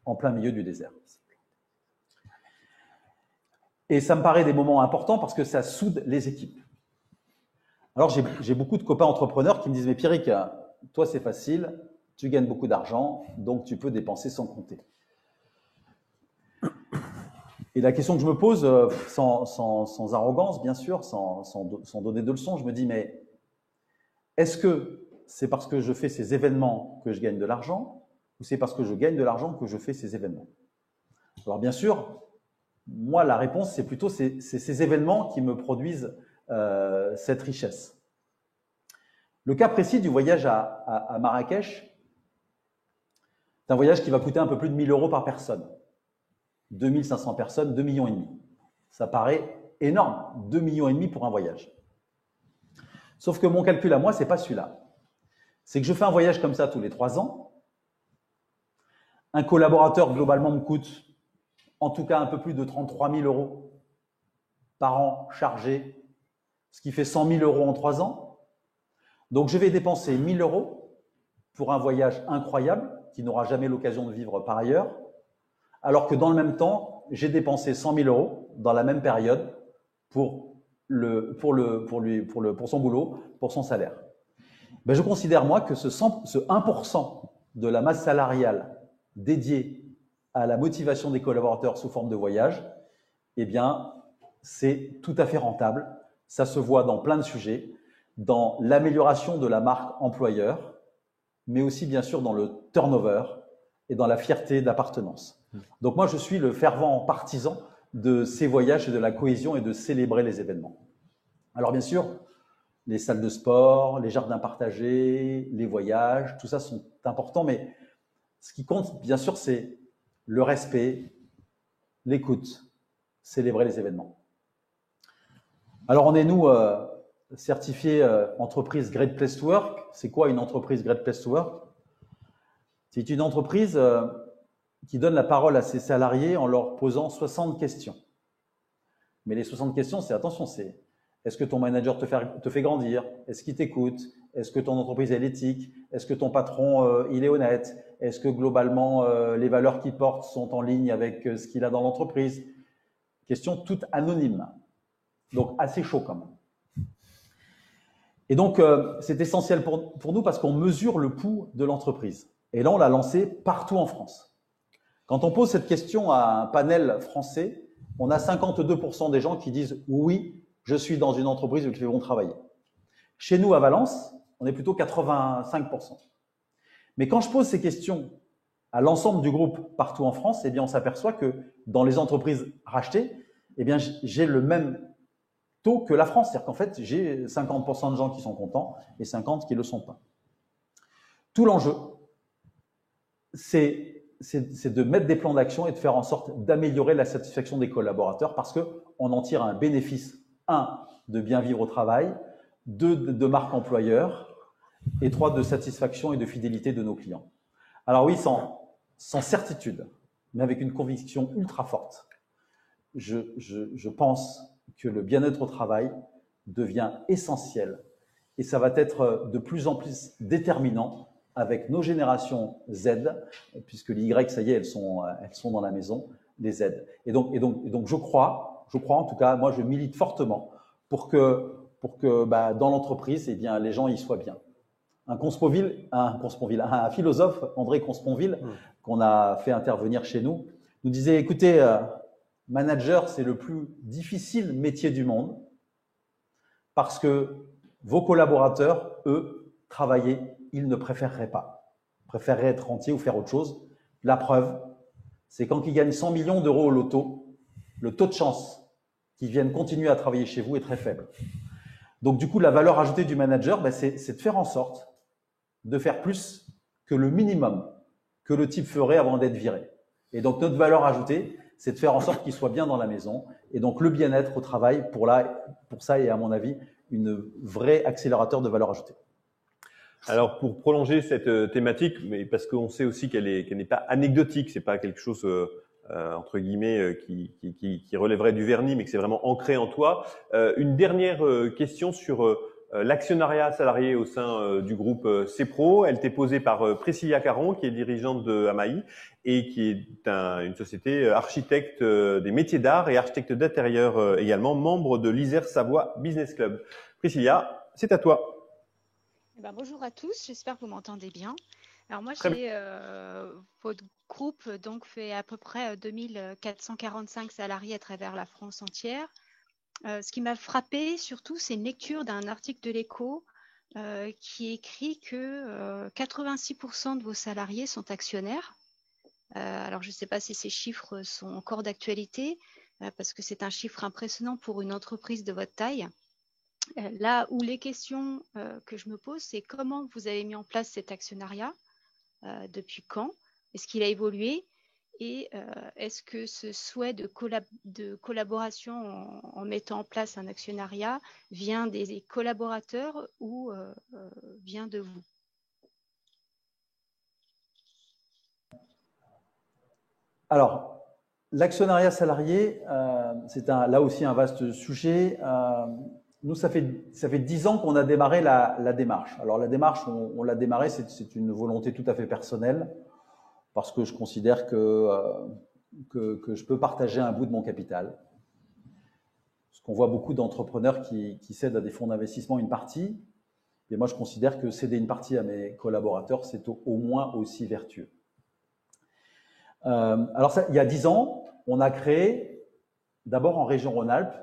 [SPEAKER 2] en plein milieu du désert. Et ça me paraît des moments importants parce que ça soude les équipes. Alors, j'ai beaucoup de copains entrepreneurs qui me disent « Mais Pierrick, toi, c'est facile, tu gagnes beaucoup d'argent, donc tu peux dépenser sans compter. » Et la question que je me pose, sans arrogance, bien sûr, sans donner de leçons, je me dis « Mais est-ce que c'est parce que je fais ces événements que je gagne de l'argent ou c'est parce que je gagne de l'argent que je fais ces événements ?» Alors, bien sûr, moi, la réponse, c'est plutôt c'est ces événements qui me produisent cette richesse. Le cas précis du voyage à Marrakech, c'est un voyage qui va coûter un peu plus de 1 000 € par personne. 2500 personnes, 2,5 millions. Ça paraît énorme, 2,5 millions pour un voyage. Sauf que mon calcul à moi, c'est pas celui-là. C'est que je fais un voyage comme ça tous les 3 ans. Un collaborateur, globalement, me coûte en tout cas un peu plus de 33 000 € par an chargé, ce qui fait 100 000 € en 3 ans. Donc, je vais dépenser 1 000 € pour un voyage incroyable qui n'aura jamais l'occasion de vivre par ailleurs, alors que dans le même temps, j'ai dépensé 100 000 € dans la même période pour son boulot, pour son salaire. Ben, je considère, moi, que ce 1% de la masse salariale dédiée à la motivation des collaborateurs sous forme de voyage, eh bien, c'est tout à fait rentable. Ça se voit dans plein de sujets, dans l'amélioration de la marque employeur, mais aussi, bien sûr, dans le turnover et dans la fierté d'appartenance. Donc, moi, je suis le fervent partisan de ces voyages et de la cohésion et de célébrer les événements. Alors, bien sûr, les salles de sport, les jardins partagés, les voyages, tout ça sont importants, mais ce qui compte, bien sûr, c'est le respect, l'écoute, célébrer les événements. Alors, on est, nous, certifié entreprise Great Place to Work. C'est quoi une entreprise Great Place to Work? C'est une entreprise qui donne la parole à ses salariés en leur posant 60 questions. Mais les 60 questions, c'est attention, c'est est-ce que ton manager te fait grandir? Est-ce qu'il t'écoute? Est-ce que ton entreprise est éthique? Est-ce que ton patron, il est honnête? Est-ce que globalement, les valeurs qu'il porte sont en ligne avec ce qu'il a dans l'entreprise? Question toute anonyme. Donc, assez chaud quand même. Et donc, c'est essentiel pour nous parce qu'on mesure le pouls de l'entreprise. Et là, on l'a lancé partout en France. Quand on pose cette question à un panel français, on a 52% des gens qui disent « Oui, je suis dans une entreprise où ils vont travailler ». Chez nous, à Valence, on est plutôt 85%. Mais quand je pose ces questions à l'ensemble du groupe partout en France, eh bien, on s'aperçoit que dans les entreprises rachetées, eh bien, j'ai le même taux que la France. C'est-à-dire qu'en fait, j'ai 50% de gens qui sont contents et 50% qui ne le sont pas. Tout l'enjeu, c'est de mettre des plans d'action et de faire en sorte d'améliorer la satisfaction des collaborateurs parce qu'on en tire un bénéfice, 1, de bien vivre au travail, 2, de marque employeur et 3, de satisfaction et de fidélité de nos clients. Alors oui, sans certitude, mais avec une conviction ultra forte, je pense que le bien-être au travail devient essentiel et ça va être de plus en plus déterminant avec nos générations Z, puisque les Y, ça y est, elles sont dans la maison, les Z. Et donc je crois en tout cas, moi je milite fortement pour que dans l'entreprise, eh bien, les gens y soient bien. un philosophe, André Consponville, qu'on a fait intervenir chez nous, nous disait, écoutez, manager, c'est le plus difficile métier du monde parce que vos collaborateurs, eux, travailler, ils ne préféreraient pas. Ils préféreraient être rentiers ou faire autre chose. La preuve, c'est quand ils gagnent 100 millions d'euros au loto, le taux de chance qu'ils viennent continuer à travailler chez vous est très faible. Donc, du coup, la valeur ajoutée du manager, c'est de faire en sorte de faire plus que le minimum que le type ferait avant d'être viré. Et donc, notre valeur ajoutée, c'est de faire en sorte qu'il soit bien dans la maison. Et donc, le bien-être au travail, pour ça, est à mon avis, une vraie accélérateur de valeur ajoutée.
[SPEAKER 1] Alors, pour prolonger cette thématique, mais parce qu'on sait aussi qu'elle n'est pas anecdotique, c'est pas quelque chose entre guillemets qui relèverait du vernis, mais que c'est vraiment ancré en toi. Une dernière question sur l'actionnariat salarié au sein du groupe CPRO. Elle t'est posée par Priscilla Caron, qui est dirigeante de Amaï et qui est une société architecte des métiers d'art et architecte d'intérieur également, membre de l'Isère Savoie Business Club. Priscilla, c'est à toi.
[SPEAKER 8] Bonjour à tous, j'espère que vous m'entendez bien. Alors moi, votre groupe donc fait à peu près 2445 salariés à travers la France entière. Ce qui m'a frappé surtout, c'est une lecture d'un article de l'Écho qui écrit que 86% de vos salariés sont actionnaires. Alors je ne sais pas si ces chiffres sont encore d'actualité, parce que c'est un chiffre impressionnant pour une entreprise de votre taille. Là où les questions que je me pose, c'est comment vous avez mis en place cet actionnariat, depuis quand, est-ce qu'il a évolué et est-ce que ce souhait de collaboration en mettant en place un actionnariat vient des collaborateurs ou vient de vous?
[SPEAKER 2] Alors, l'actionnariat salarié, c'est là aussi un vaste sujet. Nous, ça fait 10 ans qu'on a démarré la démarche. Alors, la démarche, on l'a démarrée, c'est une volonté tout à fait personnelle, parce que je considère que je peux partager un bout de mon capital. Parce qu'on voit beaucoup d'entrepreneurs qui cèdent à des fonds d'investissement une partie, et moi, je considère que céder une partie à mes collaborateurs, c'est au moins aussi vertueux. Alors, il y a 10 ans, on a créé, d'abord en région Rhône-Alpes,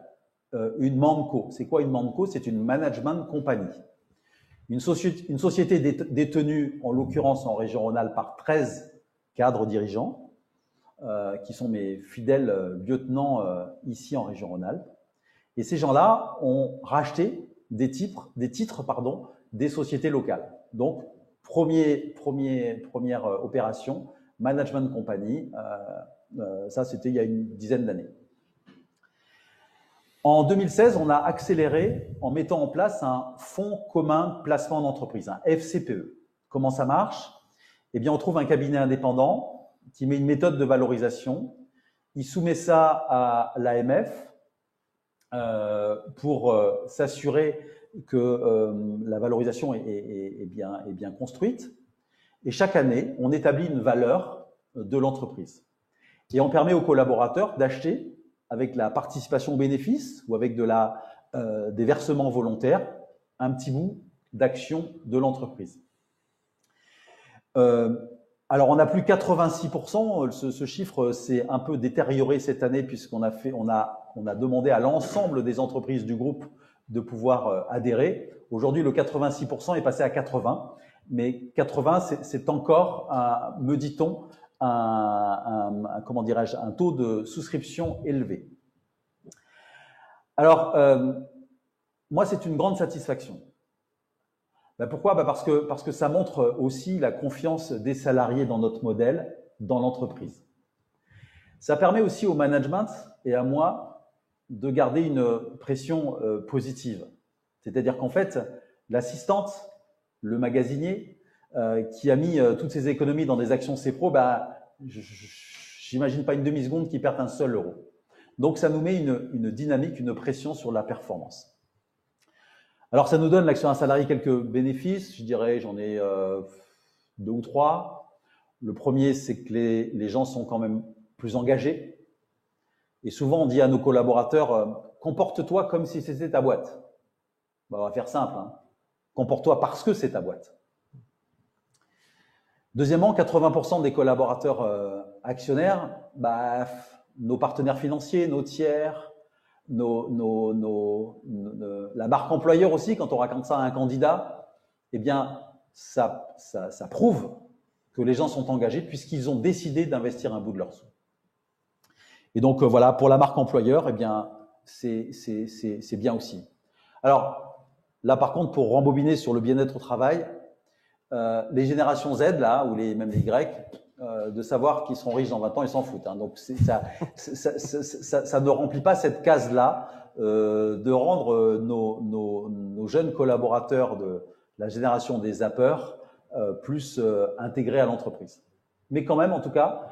[SPEAKER 2] une ManCo. C'est quoi une ManCo? C'est une management company. Une société détenue, en l'occurrence en région Rhône-Alpes, par 13 cadres dirigeants, qui sont mes fidèles lieutenants ici en région Rhône-Alpes. Et ces gens-là ont racheté des titres, des sociétés locales. Donc, première opération, management company, ça c'était il y a une dizaine d'années. En 2016, on a accéléré en mettant en place un fonds commun de placement d'entreprise, un FCPE. Comment ça marche? Eh bien, on trouve un cabinet indépendant qui met une méthode de valorisation. Il soumet ça à l'AMF pour s'assurer que la valorisation est bien construite. Et chaque année, on établit une valeur de l'entreprise. Et on permet aux collaborateurs d'acheter avec la participation aux bénéfices ou avec des versements volontaires, un petit bout d'action de l'entreprise. Alors, on n'a plus 86%. Ce chiffre s'est un peu détérioré cette année puisqu'on a demandé à l'ensemble des entreprises du groupe de pouvoir adhérer. Aujourd'hui, le 86% est passé à 80%. Mais 80, c'est encore, me dit-on, un taux de souscription élevé. Alors, moi, c'est une grande satisfaction. Pourquoi? Parce que ça montre aussi la confiance des salariés dans notre modèle, dans l'entreprise. Ça permet aussi au management et à moi de garder une pression positive. C'est-à-dire qu'en fait, l'assistante, le magasinier qui a mis toutes ses économies dans des actions CPRO, j'imagine pas une demi-seconde qu'il perde un seul euro. Donc, ça nous met une dynamique, une pression sur la performance. Alors, ça nous donne l'action à un salarié quelques bénéfices. Je dirais, j'en ai 2 ou 3. Le premier, c'est que les gens sont quand même plus engagés. Et souvent, on dit à nos collaborateurs, comporte-toi comme si c'était ta boîte. On va faire simple, hein. Comporte-toi parce que c'est ta boîte. Deuxièmement, 80% des collaborateurs actionnaires, bah, nos partenaires financiers, nos tiers, la marque employeur aussi, quand on raconte ça à un candidat, eh bien, ça prouve que les gens sont engagés puisqu'ils ont décidé d'investir un bout de leur sou. Et donc, voilà, pour la marque employeur, eh bien, c'est bien aussi. Alors, là, par contre, pour rembobiner sur le bien-être au travail, les générations Z, là, ou même les Y, de savoir qu'ils seront riches dans 20 ans, ils s'en foutent. Hein. Donc, ça ne remplit pas cette case-là de rendre nos jeunes collaborateurs de la génération des zappers plus intégrés à l'entreprise. Mais quand même, en tout cas,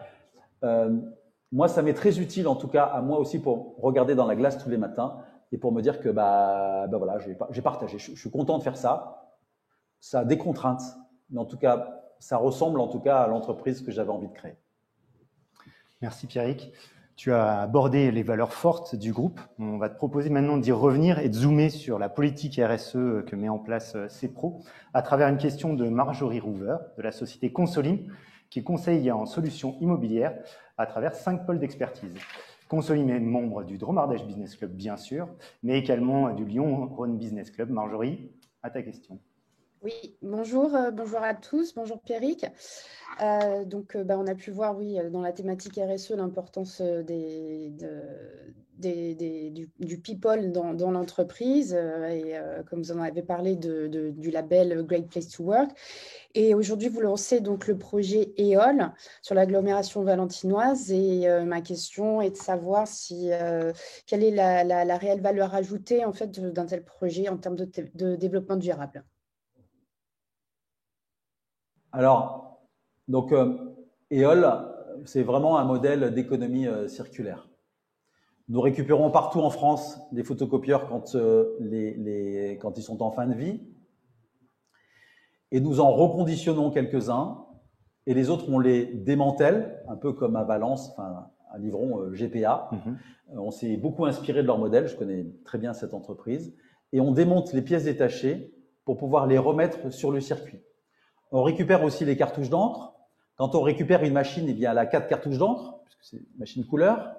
[SPEAKER 2] moi, ça m'est très utile, en tout cas, à moi aussi, pour regarder dans la glace tous les matins et pour me dire que voilà, j'ai partagé. Je suis content de faire ça. Ça a des contraintes, mais en tout cas, ça ressemble en tout cas à l'entreprise que j'avais envie de créer.
[SPEAKER 3] Merci Pierrick. Tu as abordé les valeurs fortes du groupe. On va te proposer maintenant d'y revenir et de zoomer sur la politique RSE que met en place CPRO à travers une question de Marjorie Rouver de la société Consolim, qui est conseillère en solutions immobilières à travers 5 pôles d'expertise. Consolim est membre du Dromardèche Business Club, bien sûr, mais également du Lyon-Rhône Business Club. Marjorie, à ta question.
[SPEAKER 9] Oui, bonjour à tous, bonjour Pierrick. On a pu voir, oui, dans la thématique RSE, l'importance du people dans l'entreprise comme vous en avez parlé du label Great Place to Work. Et aujourd'hui, vous lancez donc le projet EOL sur l'agglomération valentinoise et ma question est de savoir quelle est la réelle valeur ajoutée en fait d'un tel projet en termes de développement durable.
[SPEAKER 2] Alors, donc, EOL, c'est vraiment un modèle d'économie circulaire. Nous récupérons partout en France des photocopieurs quand ils sont en fin de vie. Et nous en reconditionnons quelques-uns. Et les autres, on les démantèle, un peu comme à Valence, enfin, à Livron, GPA. On s'est beaucoup inspiré de leur modèle. Je connais très bien cette entreprise. Et on démonte les pièces détachées pour pouvoir les remettre sur le circuit. On récupère aussi les cartouches d'encre. Quand on récupère une machine, eh bien, elle a 4 cartouches d'encre, puisque c'est une machine couleur.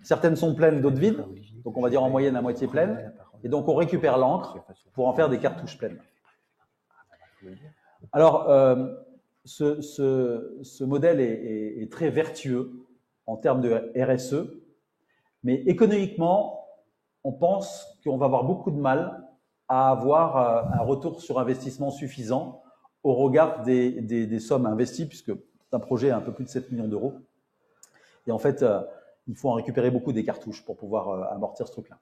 [SPEAKER 2] Certaines sont pleines, d'autres vides. Donc, on va dire en moyenne à moitié pleine. Et donc, on récupère l'encre pour en faire des cartouches pleines. Alors, ce modèle est très vertueux en termes de RSE. Mais économiquement, on pense qu'on va avoir beaucoup de mal à avoir un retour sur investissement suffisant au regard des sommes investies, puisque c'est un projet à un peu plus de 7 millions d'euros. Et en fait, il faut en récupérer beaucoup des cartouches pour pouvoir amortir ce truc-là.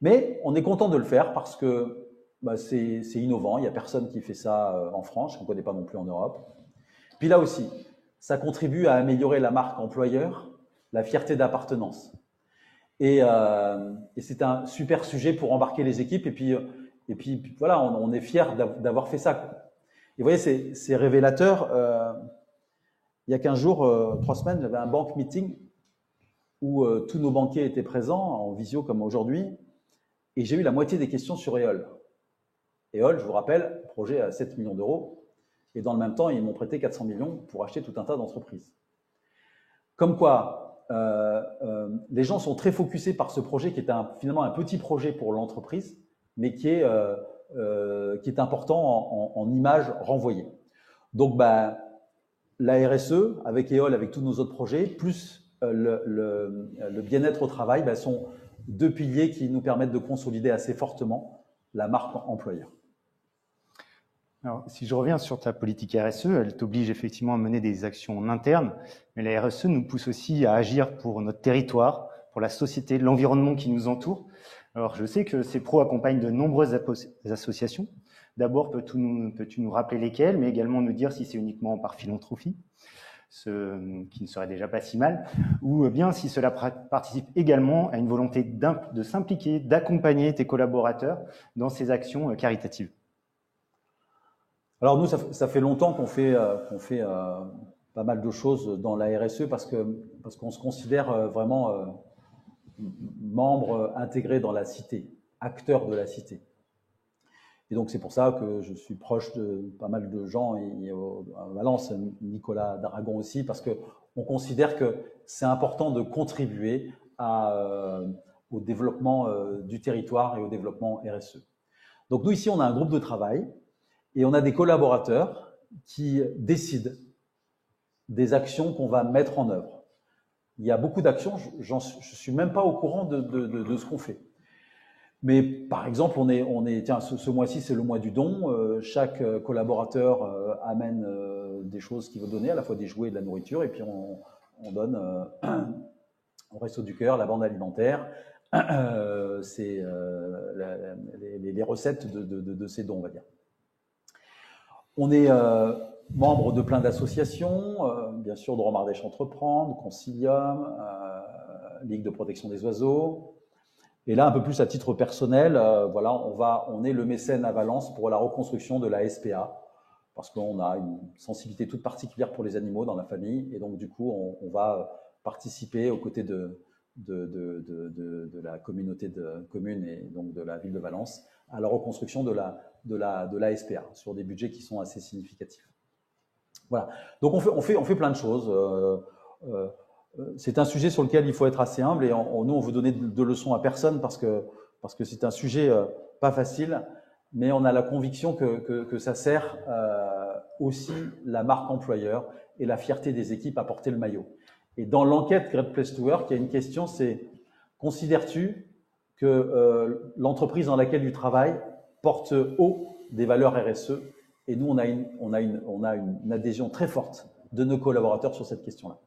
[SPEAKER 2] Mais on est content de le faire parce que c'est innovant. Il n'y a personne qui fait ça en France. Je ne connais pas non plus en Europe. Puis là aussi, ça contribue à améliorer la marque employeur, la fierté d'appartenance. Et c'est un super sujet pour embarquer les équipes. Et puis voilà, on est fiers d'avoir fait ça. Et vous voyez, c'est révélateur. Il y a 15 jours, 3 semaines, j'avais un bank meeting où tous nos banquiers étaient présents en visio comme aujourd'hui. Et j'ai eu la moitié des questions sur EOL. EOL, je vous rappelle, projet à 7 millions d'euros. Et dans le même temps, ils m'ont prêté 400 millions pour acheter tout un tas d'entreprises. Comme quoi, les gens sont très focusés par ce projet qui est finalement un petit projet pour l'entreprise, mais qui est important en image renvoyée. Donc, la RSE, avec EOL, avec tous nos autres projets, plus le bien-être au travail, sont 2 piliers qui nous permettent de consolider assez fortement la marque employeur.
[SPEAKER 3] Alors, si je reviens sur ta politique RSE, elle t'oblige effectivement à mener des actions en interne, mais la RSE nous pousse aussi à agir pour notre territoire, pour la société, l'environnement qui nous entoure. Alors, je sais que CPRO accompagne de nombreuses associations. D'abord, peux-tu nous rappeler lesquelles, mais également nous dire si c'est uniquement par philanthropie, ce qui ne serait déjà pas si mal, ou bien si cela participe également à une volonté de s'impliquer, d'accompagner tes collaborateurs dans ces actions caritatives.
[SPEAKER 2] Alors nous, ça fait longtemps qu'on fait pas mal de choses dans la RSE parce qu'on se considère vraiment membre intégré dans la cité, acteur de la cité. Et donc, c'est pour ça que je suis proche de pas mal de gens à Valence, Nicolas Dragon aussi, parce qu'on considère que c'est important de contribuer au développement du territoire et au développement RSE. Donc, nous, ici, on a un groupe de travail et on a des collaborateurs qui décident des actions qu'on va mettre en œuvre. Il y a beaucoup d'actions, je suis même pas au courant de ce qu'on fait. Mais par exemple, tiens, ce mois-ci, c'est le mois du don. Chaque collaborateur amène des choses qu'il veut donner, à la fois des jouets et de la nourriture, et puis on donne au Resto du Cœur la bande alimentaire, c'est les recettes de ces dons, on va dire. On est membre de plein d'associations, bien sûr, Drôme Ardèche Entreprendre, Concilium, Ligue de protection des oiseaux. Et là, un peu plus à titre personnel, voilà, on est le mécène à Valence pour la reconstruction de la SPA, parce qu'on a une sensibilité toute particulière pour les animaux dans la famille, et donc du coup, on va participer aux côtés de la communauté de communes et donc de la ville de Valence à la reconstruction de la SPA sur des budgets qui sont assez significatifs. Voilà. Donc on fait plein de choses. C'est un sujet sur lequel il faut être assez humble et nous, on veut donner de leçons à personne parce que c'est un sujet pas facile, mais on a la conviction que ça sert aussi la marque employeur et la fierté des équipes à porter le maillot. Et dans l'enquête Great Place to Work, il y a une question, c'est considères-tu que l'entreprise dans laquelle tu travailles porte haut des valeurs RSE? Et nous, on a une adhésion très forte de nos collaborateurs sur cette question-là.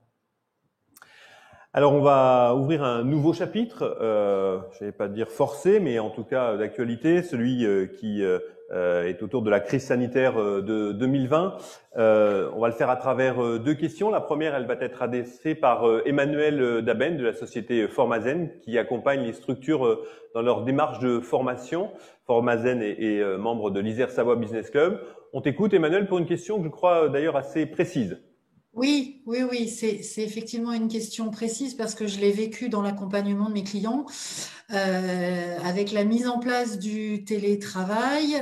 [SPEAKER 1] Alors, on va ouvrir un nouveau chapitre, je ne vais pas dire forcé, mais en tout cas d'actualité, celui qui est autour de la crise sanitaire de 2020. On va le faire à travers deux questions. La première, elle va être adressée par Emmanuel Daben de la société Formazen, qui accompagne les structures dans leur démarche de formation. Formazen est membre de l'Isère Savoie Business Club. On t'écoute, Emmanuel, pour une question que je crois d'ailleurs assez précise.
[SPEAKER 10] Oui, c'est effectivement une question précise parce que je l'ai vécu dans l'accompagnement de mes clients. Avec la mise en place du télétravail,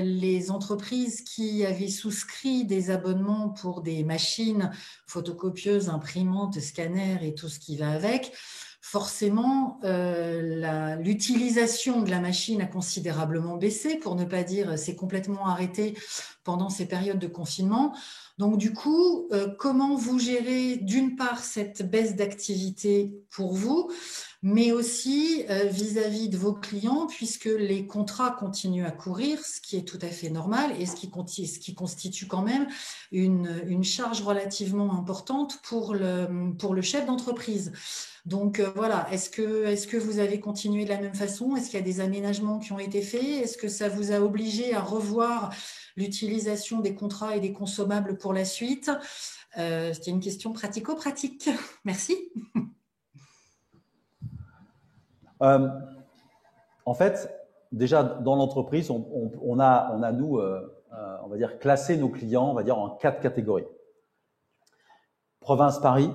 [SPEAKER 10] les entreprises qui avaient souscrit des abonnements pour des machines photocopieuses, imprimantes, scanners et tout ce qui va avec, forcément, l'utilisation de la machine a considérablement baissé, pour ne pas dire c'est complètement arrêté pendant ces périodes de confinement. Donc du coup, comment vous gérez d'une part cette baisse d'activité pour vous, mais aussi vis-à-vis de vos clients, puisque les contrats continuent à courir, ce qui est tout à fait normal et ce qui constitue quand même une charge relativement importante pour le chef d'entreprise. Donc voilà, est-ce que vous avez continué de la même façon? Est-ce qu'il y a des aménagements qui ont été faits? Est-ce que ça vous a obligé à revoir l'utilisation des contrats et des consommables pour la suite? C'était une question pratico-pratique. Merci.
[SPEAKER 2] En fait, déjà dans l'entreprise, on a nous, on va dire, classé nos clients, on va dire, en 4 catégories. Province Paris,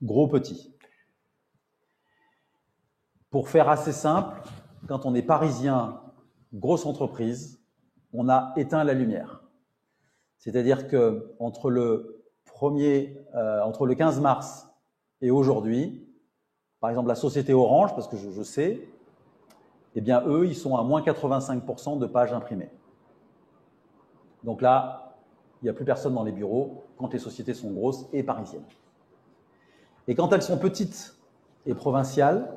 [SPEAKER 2] gros, petit. Pour faire assez simple, quand on est parisien, grosse entreprise, on a éteint la lumière. C'est-à-dire que entre le 15 mars et aujourd'hui, par exemple la société Orange, parce que je sais, eh bien eux, ils sont à moins 85% de pages imprimées. Donc là, il n'y a plus personne dans les bureaux quand les sociétés sont grosses et parisiennes. Et quand elles sont petites et provinciales,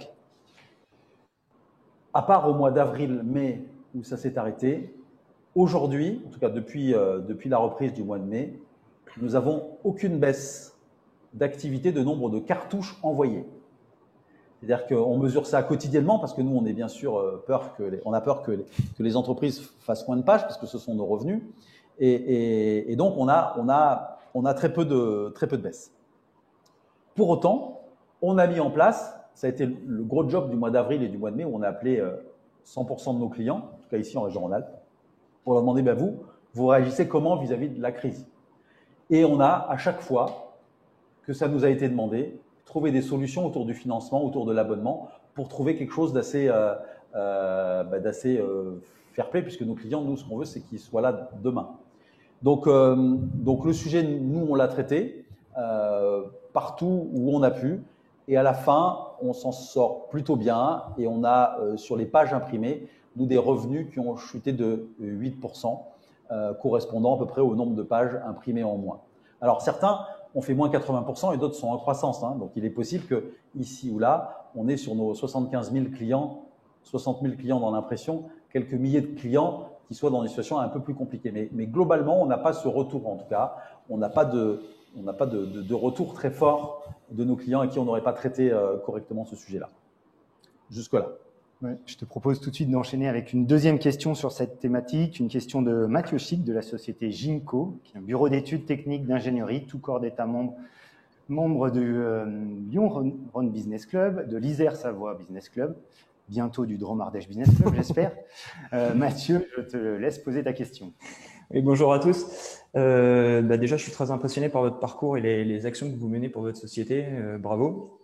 [SPEAKER 2] à part au mois d'avril-mai où ça s'est arrêté, aujourd'hui, en tout cas depuis la reprise du mois de mai, nous n'avons aucune baisse d'activité de nombre de cartouches envoyées. C'est-à-dire qu'on mesure ça quotidiennement parce que nous, on est bien sûr on a peur que les entreprises fassent moins de pages parce que ce sont nos revenus. Et donc, on a très peu de baisse. Pour autant, on a mis en place, ça a été le gros job du mois d'avril et du mois de mai où on a appelé 100% de nos clients, en tout cas ici en région Rhône-Alpes, pour leur demander, vous réagissez comment vis-à-vis de la crise? Et on a, à chaque fois que ça nous a été demandé, trouvé des solutions autour du financement, autour de l'abonnement, pour trouver quelque chose d'assez fair play, puisque nos clients, nous, ce qu'on veut, c'est qu'ils soient là demain. Donc le sujet, nous, on l'a traité partout où on a pu. Et à la fin, on s'en sort plutôt bien. Et on a, sur les pages imprimées, nous, des revenus qui ont chuté de 8%, correspondant à peu près au nombre de pages imprimées en moins. Alors, certains ont fait moins 80% et d'autres sont en croissance. Hein. Donc, il est possible que ici ou là, on est sur nos 75 000 clients, 60 000 clients dans l'impression, quelques milliers de clients qui soient dans des situations un peu plus compliquées. Mais globalement, on n'a pas ce retour, en tout cas. On n'a pas de retour très fort de nos clients à qui on n'aurait pas traité correctement ce sujet-là. Jusque-là.
[SPEAKER 3] Ouais, je te propose tout de suite d'enchaîner avec une deuxième question sur cette thématique, une question de Mathieu Chic de la société Ginco, qui est un bureau d'études techniques d'ingénierie, tout corps d'État membre du Lyon-Rhône Business Club, de l'Isère Savoie Business Club, bientôt du Drôme-Ardèche Business Club, j'espère. Mathieu, je te laisse poser ta question.
[SPEAKER 11] Oui, bonjour à tous. Déjà, je suis très impressionné par votre parcours et les actions que vous menez pour votre société. Bravo.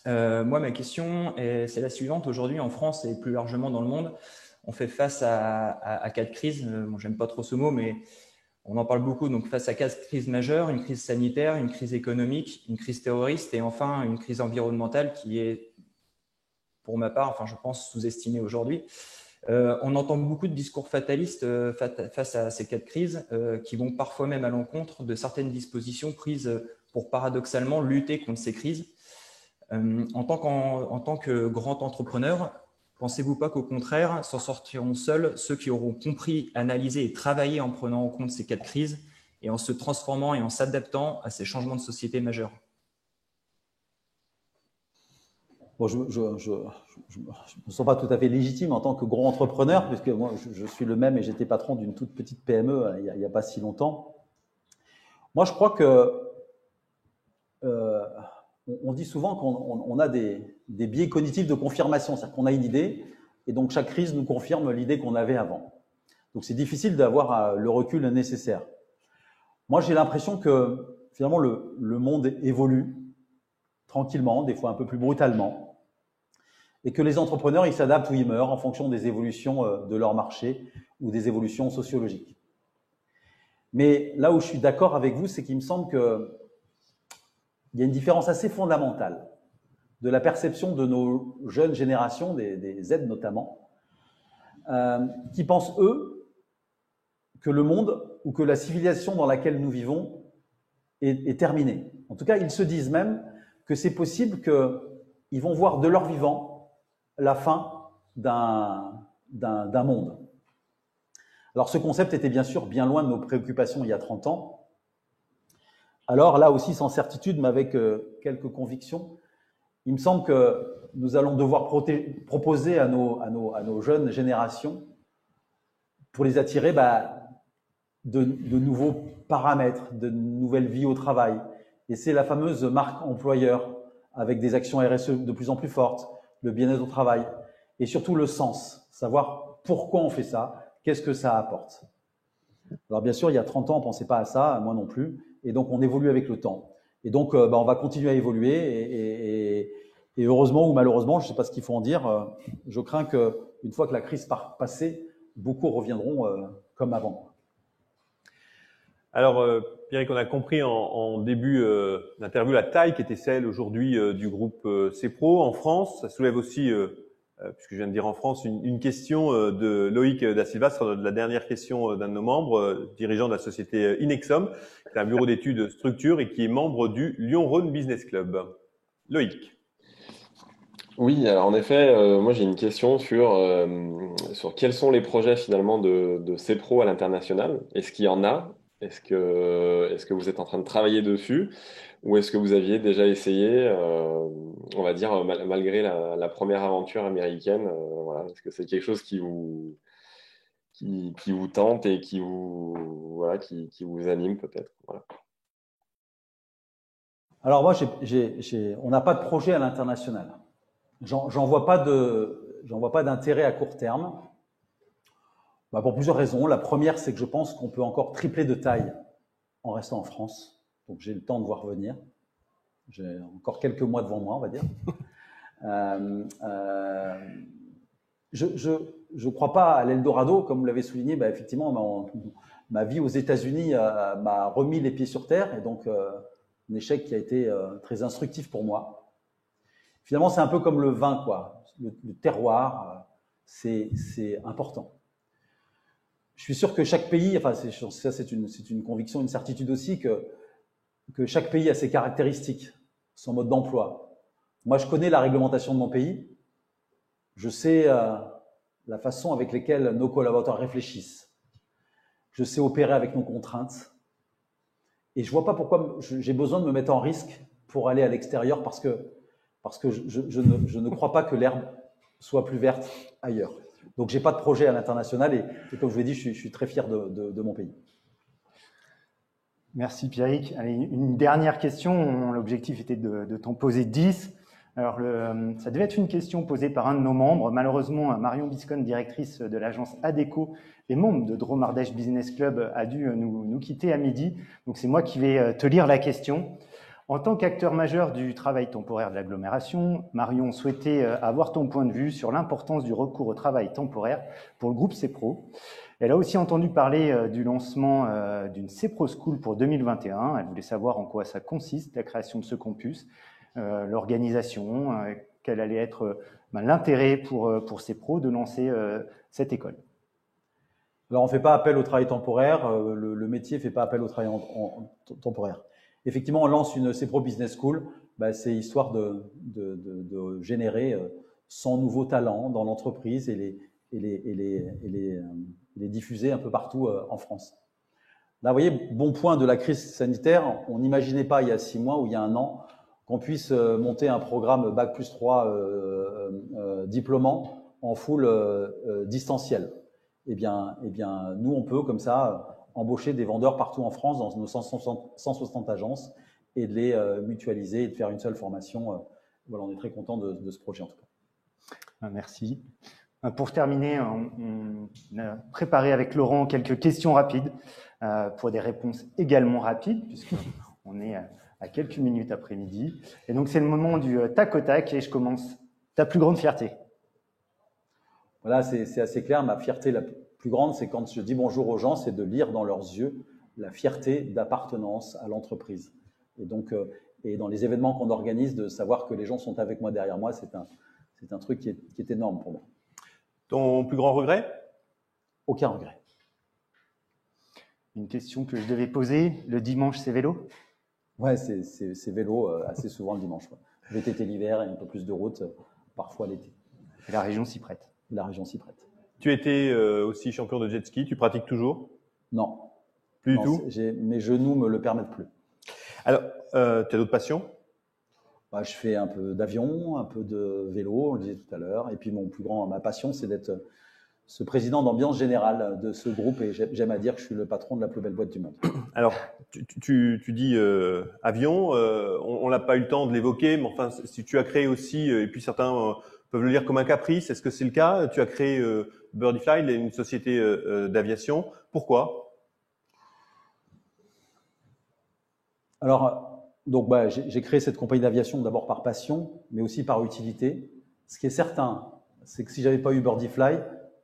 [SPEAKER 11] Moi, ma question, c'est la suivante. Aujourd'hui, en France et plus largement dans le monde, on fait face à 4 crises. Bon, j'aime pas trop ce mot, mais on en parle beaucoup. Donc, face à 4 crises majeures, une crise sanitaire, une crise économique, une crise terroriste et enfin une crise environnementale qui est, pour ma part, enfin, je pense, sous-estimée aujourd'hui. On entend beaucoup de discours fatalistes face à ces 4 crises qui vont parfois même à l'encontre de certaines dispositions prises pour paradoxalement lutter contre ces crises. En tant que grand entrepreneur, pensez-vous pas qu'au contraire, s'en sortiront seuls ceux qui auront compris, analysé et travaillé en prenant en compte ces 4 crises et en se transformant et en s'adaptant à ces changements de société majeurs?
[SPEAKER 2] Bon, je me sens pas tout à fait légitime en tant que grand entrepreneur, puisque moi, je suis le même et j'étais patron d'une toute petite PME il y a pas si longtemps. Moi, je crois que on dit souvent qu'on a des biais cognitifs de confirmation, c'est-à-dire qu'on a une idée et donc chaque crise nous confirme l'idée qu'on avait avant. Donc, c'est difficile d'avoir le recul nécessaire. Moi, j'ai l'impression que finalement le monde évolue tranquillement, des fois un peu plus brutalement, et que les entrepreneurs, ils s'adaptent ou ils meurent en fonction des évolutions de leur marché ou des évolutions sociologiques. Mais là où je suis d'accord avec vous, c'est qu'il me semble qu'il y a une différence assez fondamentale de la perception de nos jeunes générations, des Z notamment, qui pensent, eux, que le monde ou que la civilisation dans laquelle nous vivons est terminée. En tout cas, ils se disent même que c'est possible qu'ils vont voir de leur vivant la fin d'un monde. Alors, ce concept était bien sûr bien loin de nos préoccupations il y a 30 ans. Alors, là aussi, sans certitude, mais avec quelques convictions, il me semble que nous allons devoir proposer à nos jeunes générations, pour les attirer, de nouveaux paramètres, de nouvelles vies au travail. Et c'est la fameuse marque employeur, avec des actions RSE de plus en plus fortes, le bien-être au travail, et surtout le sens, savoir pourquoi on fait ça, qu'est-ce que ça apporte. Alors bien sûr, il y a 30 ans, on ne pensait pas à ça, moi non plus, et donc on évolue avec le temps. Et donc on va continuer à évoluer, et heureusement ou malheureusement, je ne sais pas ce qu'il faut en dire, je crains qu'une fois que la crise sera passée, beaucoup reviendront comme avant.
[SPEAKER 1] Alors, Pierrick, on a compris en début d'interview la taille qui était celle aujourd'hui du groupe CPRO en France. Ça soulève aussi, puisque je viens de dire en France, une question de Loïc Da Silva, ce sera la dernière question d'un de nos membres, dirigeant de la société Inexum, qui est un bureau d'études structure et qui est membre du Lyon-Rhône Business Club. Loïc.
[SPEAKER 12] Oui, alors en effet, moi j'ai une question sur quels sont les projets finalement de CPRO à l'international. Est-ce qu'il y en a? Est-ce que vous êtes en train de travailler dessus ou est-ce que vous aviez déjà essayé, on va dire, malgré la première aventure américaine, voilà, est-ce que c'est quelque chose qui vous tente et qui vous anime peut-être, voilà.
[SPEAKER 2] Alors moi, on n'a pas de projet à l'international. J'en vois pas d'intérêt à court terme. Pour plusieurs raisons. La première, c'est que je pense qu'on peut encore tripler de taille en restant en France. Donc, j'ai le temps de voir venir. J'ai encore quelques mois devant moi, on va dire. Je crois pas à l'Eldorado, comme vous l'avez souligné. Bah, effectivement, ma vie aux États-Unis m'a remis les pieds sur terre, et donc un échec qui a été très instructif pour moi. Finalement, c'est un peu comme le vin, quoi. Le terroir, c'est important. Je suis sûr que chaque pays, enfin, ça c'est une conviction, une certitude aussi, que chaque pays a ses caractéristiques, son mode d'emploi. Moi, je connais la réglementation de mon pays. Je sais la façon avec laquelle nos collaborateurs réfléchissent. Je sais opérer avec nos contraintes. Et je vois pas pourquoi j'ai besoin de me mettre en risque pour aller à l'extérieur, parce que je ne crois pas que l'herbe soit plus verte ailleurs. Donc, j'ai pas de projet à l'international, et comme je vous l'ai dit, je suis très fier de mon pays.
[SPEAKER 3] Merci Pierrick. Allez, une dernière question. L'objectif était de t'en poser 10. Alors, ça devait être une question posée par un de nos membres. Malheureusement, Marion Biscone, directrice de l'agence ADECO et membre de Drôme Ardèche Business Club, a dû nous quitter à midi. Donc, c'est moi qui vais te lire la question. En tant qu'acteur majeur du travail temporaire de l'agglomération, Marion souhaitait avoir ton point de vue sur l'importance du recours au travail temporaire pour le groupe CEPRO. Elle a aussi entendu parler du lancement d'une CEPRO School pour 2021. Elle voulait savoir en quoi ça consiste, la création de ce campus, l'organisation, quel allait être l'intérêt pour CEPRO de lancer cette école.
[SPEAKER 2] Alors, on ne fait pas appel au travail temporaire, le métier ne fait pas appel au travail temporaire. Effectivement, on lance une CEPRO Business School, c'est histoire de générer 100 nouveaux talents dans l'entreprise et les diffuser un peu partout en France. Là, vous voyez, bon point de la crise sanitaire, on n'imaginait pas il y a 6 mois ou il y a 1 an qu'on puisse monter un programme Bac+3 diplômant en full distanciel. Eh bien, nous, on peut comme ça embaucher des vendeurs partout en France dans nos 160 agences et de les mutualiser et de faire une seule formation. Voilà, on est très content de ce projet en tout cas.
[SPEAKER 3] Merci. Pour terminer, on a préparé avec Laurent quelques questions rapides pour des réponses également rapides, puisqu'on est à quelques minutes après-midi. Et donc, c'est le moment du tac au tac, et je commence. Ta plus grande fierté?
[SPEAKER 2] Voilà, c'est assez clair. Ma fierté la plus grande, c'est quand je dis bonjour aux gens, c'est de lire dans leurs yeux la fierté d'appartenance à l'entreprise. Et donc, et dans les événements qu'on organise, de savoir que les gens sont avec moi, derrière moi, c'est un truc qui est énorme pour moi.
[SPEAKER 1] Ton plus grand regret?
[SPEAKER 2] Aucun regret.
[SPEAKER 3] Une question que je devais poser, le dimanche, c'est vélo?
[SPEAKER 2] Ouais, c'est vélo assez souvent le dimanche. Ouais. VTT l'hiver et un peu plus de route, parfois l'été.
[SPEAKER 3] Et la région s'y prête.
[SPEAKER 2] La région s'y prête.
[SPEAKER 1] Tu étais aussi champion de jet ski, tu pratiques toujours?
[SPEAKER 2] Non.
[SPEAKER 1] Plus du tout?
[SPEAKER 2] Mes genoux me le permettent plus.
[SPEAKER 1] Alors, tu as d'autres passions?
[SPEAKER 2] Je fais un peu d'avion, un peu de vélo, on le disait tout à l'heure. Et puis ma passion, c'est d'être ce président d'ambiance générale de ce groupe. Et j'aime à dire que je suis le patron de la plus belle boîte du monde.
[SPEAKER 1] Alors, tu dis avion, on n'a pas eu le temps de l'évoquer, mais enfin, si tu as créé aussi, et puis certains peuvent le lire comme un caprice, est-ce que c'est le cas? Tu as créé Birdifly, une société d'aviation. Pourquoi?
[SPEAKER 2] Alors, donc, j'ai créé cette compagnie d'aviation d'abord par passion, mais aussi par utilité. Ce qui est certain, c'est que si j'avais pas eu Birdifly,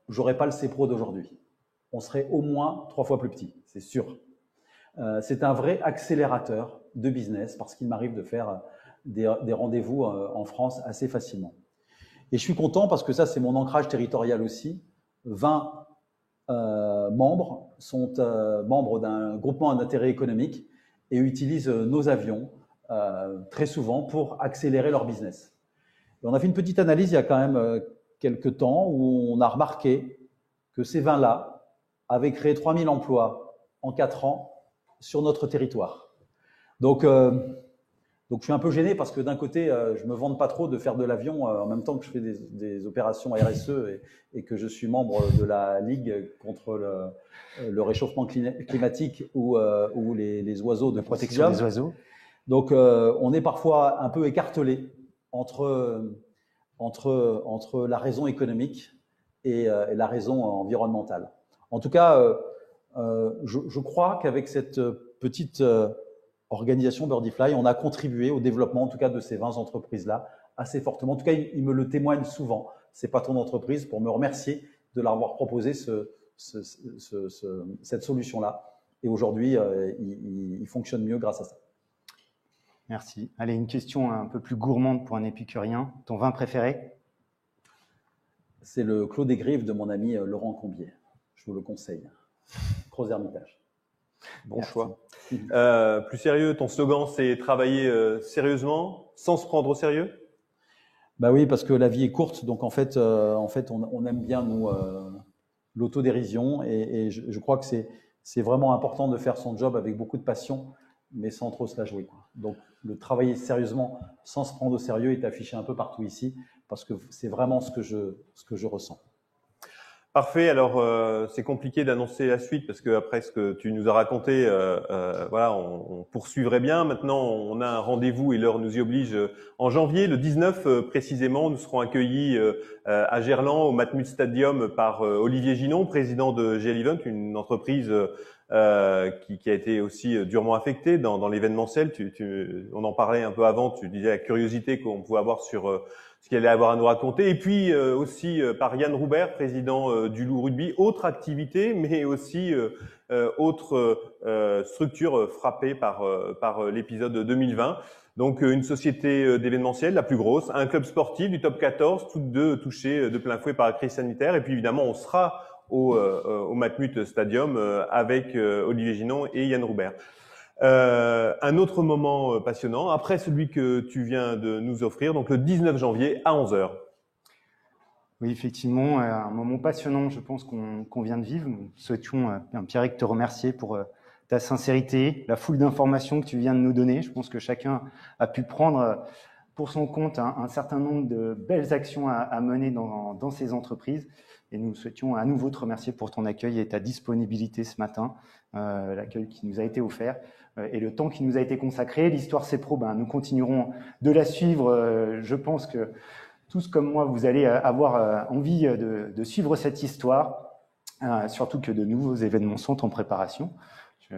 [SPEAKER 2] j'aurais pas le CEPRO d'aujourd'hui. On serait au moins 3 fois plus petit, c'est sûr. C'est un vrai accélérateur de business parce qu'il m'arrive de faire des rendez-vous en France assez facilement. Et je suis content parce que ça, c'est mon ancrage territorial aussi. 20 membres sont membres d'un groupement d'intérêt économique et utilisent nos avions très souvent pour accélérer leur business. Et on a fait une petite analyse il y a quand même quelques temps où on a remarqué que ces 20-là avaient créé 3000 emplois en 4 ans sur notre territoire. Donc je suis un peu gêné parce que d'un côté, je me vante pas trop de faire de l'avion en même temps que je fais des opérations RSE et que je suis membre de la Ligue contre le réchauffement climatique ou les oiseaux de
[SPEAKER 3] protection des oiseaux.
[SPEAKER 2] Donc on est parfois un peu écartelé entre la raison économique et la raison environnementale. En tout cas, je crois qu'avec cette petite organisation Birdifly, on a contribué au développement, en tout cas, de ces 20 entreprises-là assez fortement. En tout cas, il me le témoigne souvent, ces patrons d'entreprise, pour me remercier de leur avoir proposé cette solution-là. Et aujourd'hui, il fonctionne mieux grâce à ça.
[SPEAKER 3] Merci. Allez, une question un peu plus gourmande pour un épicurien. Ton vin préféré?
[SPEAKER 2] C'est le Clos des Grives de mon ami Laurent Combier. Je vous le conseille. Gros Hermitage.
[SPEAKER 1] Bon
[SPEAKER 2] Merci.
[SPEAKER 1] choix. Plus sérieux, ton slogan, c'est travailler sérieusement, sans se prendre au sérieux?
[SPEAKER 2] Bah oui, parce que la vie est courte, donc en fait, on aime bien nous l'autodérision, et je crois que c'est vraiment important de faire son job avec beaucoup de passion, mais sans trop se la jouer, quoi. Donc le travailler sérieusement, sans se prendre au sérieux, est affiché un peu partout ici, parce que c'est vraiment ce que je ressens.
[SPEAKER 1] Parfait. Alors, c'est compliqué d'annoncer la suite parce que après ce que tu nous as raconté, voilà, on poursuivrait bien. Maintenant, on a un rendez-vous et l'heure nous y oblige. En janvier, le 19 précisément, nous serons accueillis à Gerland au Matmut Stadium par Olivier Ginon, président de GL Event, une entreprise qui a été aussi durement affectée dans l'événementiel. On en parlait un peu avant. Tu disais la curiosité qu'on pouvait avoir sur ce qu'il allait avoir à nous raconter. Et puis aussi par Yann Roubert, président du Loup Rugby, autre activité, mais aussi autre structure frappée par l'épisode 2020. Donc une société d'événementiel, la plus grosse, un club sportif du top 14, toutes deux touchées de plein fouet par la crise sanitaire. Et puis évidemment, on sera au Matmut Stadium avec Olivier Ginon et Yann Roubert. Un autre moment passionnant, après celui que tu viens de nous offrir, donc le 19 janvier à 11h.
[SPEAKER 3] Oui, effectivement, un moment passionnant, je pense, qu'on vient de vivre. Nous souhaitions, Pierrick, te remercier pour ta sincérité, la foule d'informations que tu viens de nous donner. Je pense que chacun a pu prendre pour son compte un certain nombre de belles actions à mener dans ces entreprises. Et nous souhaitions à nouveau te remercier pour ton accueil et ta disponibilité ce matin, l'accueil qui nous a été offert et le temps qui nous a été consacré. L'Histoire C'est Pro, nous continuerons de la suivre. Je pense que tous comme moi, vous allez avoir envie de suivre cette histoire, surtout que de nouveaux événements sont en préparation. Je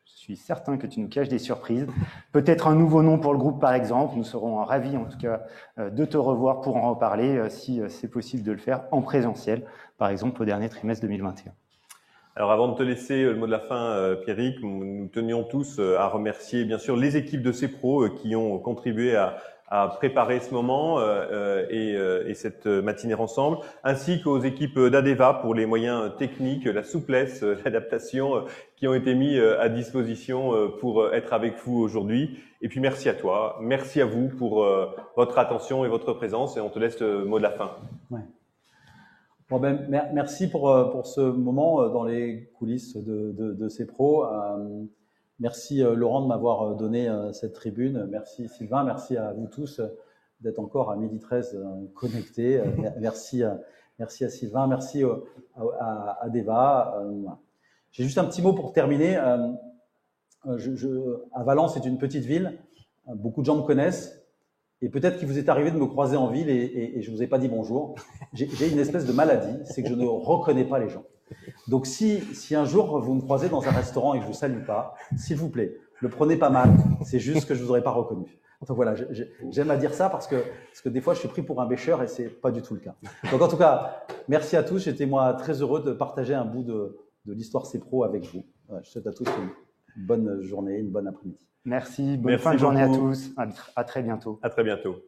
[SPEAKER 3] suis certain que tu nous caches des surprises. Peut-être un nouveau nom pour le groupe, par exemple. Nous serons ravis, en tout cas, de te revoir pour en reparler, si c'est possible de le faire en présentiel, par exemple au dernier trimestre 2021.
[SPEAKER 1] Alors avant de te laisser le mot de la fin, Pierrick, nous tenions tous à remercier bien sûr les équipes de CEPRO qui ont contribué à préparer ce moment et cette matinée ensemble, ainsi qu'aux équipes d'Adeva pour les moyens techniques, la souplesse, l'adaptation qui ont été mis à disposition pour être avec vous aujourd'hui. Et puis merci à toi, merci à vous pour votre attention et votre présence, et on te laisse le mot de la fin.
[SPEAKER 2] Ouais. Bon merci pour ce moment dans les coulisses de CEPRO. Merci Laurent de m'avoir donné cette tribune. Merci Sylvain, merci à vous tous d'être encore à 12h13 connectés. Merci à Sylvain, merci à Adeva. J'ai juste un petit mot pour terminer. À Valence, c'est une petite ville. Beaucoup de gens me connaissent. Et peut-être qu'il vous est arrivé de me croiser en ville et je vous ai pas dit bonjour. J'ai une espèce de maladie, c'est que je ne reconnais pas les gens. Donc si un jour vous me croisez dans un restaurant et que je vous salue pas, s'il vous plaît, le prenez pas mal. C'est juste que je vous aurais pas reconnu. Donc voilà, j'aime à dire ça parce que des fois je suis pris pour un bêcheur et c'est pas du tout le cas. Donc en tout cas, merci à tous. J'étais moi très heureux de partager un bout de l'Histoire CEPRO avec vous. Voilà, je souhaite à tous une bonne journée, une bonne après-midi.
[SPEAKER 3] Merci, bonne fin de journée à tous. À très bientôt.
[SPEAKER 1] À très bientôt.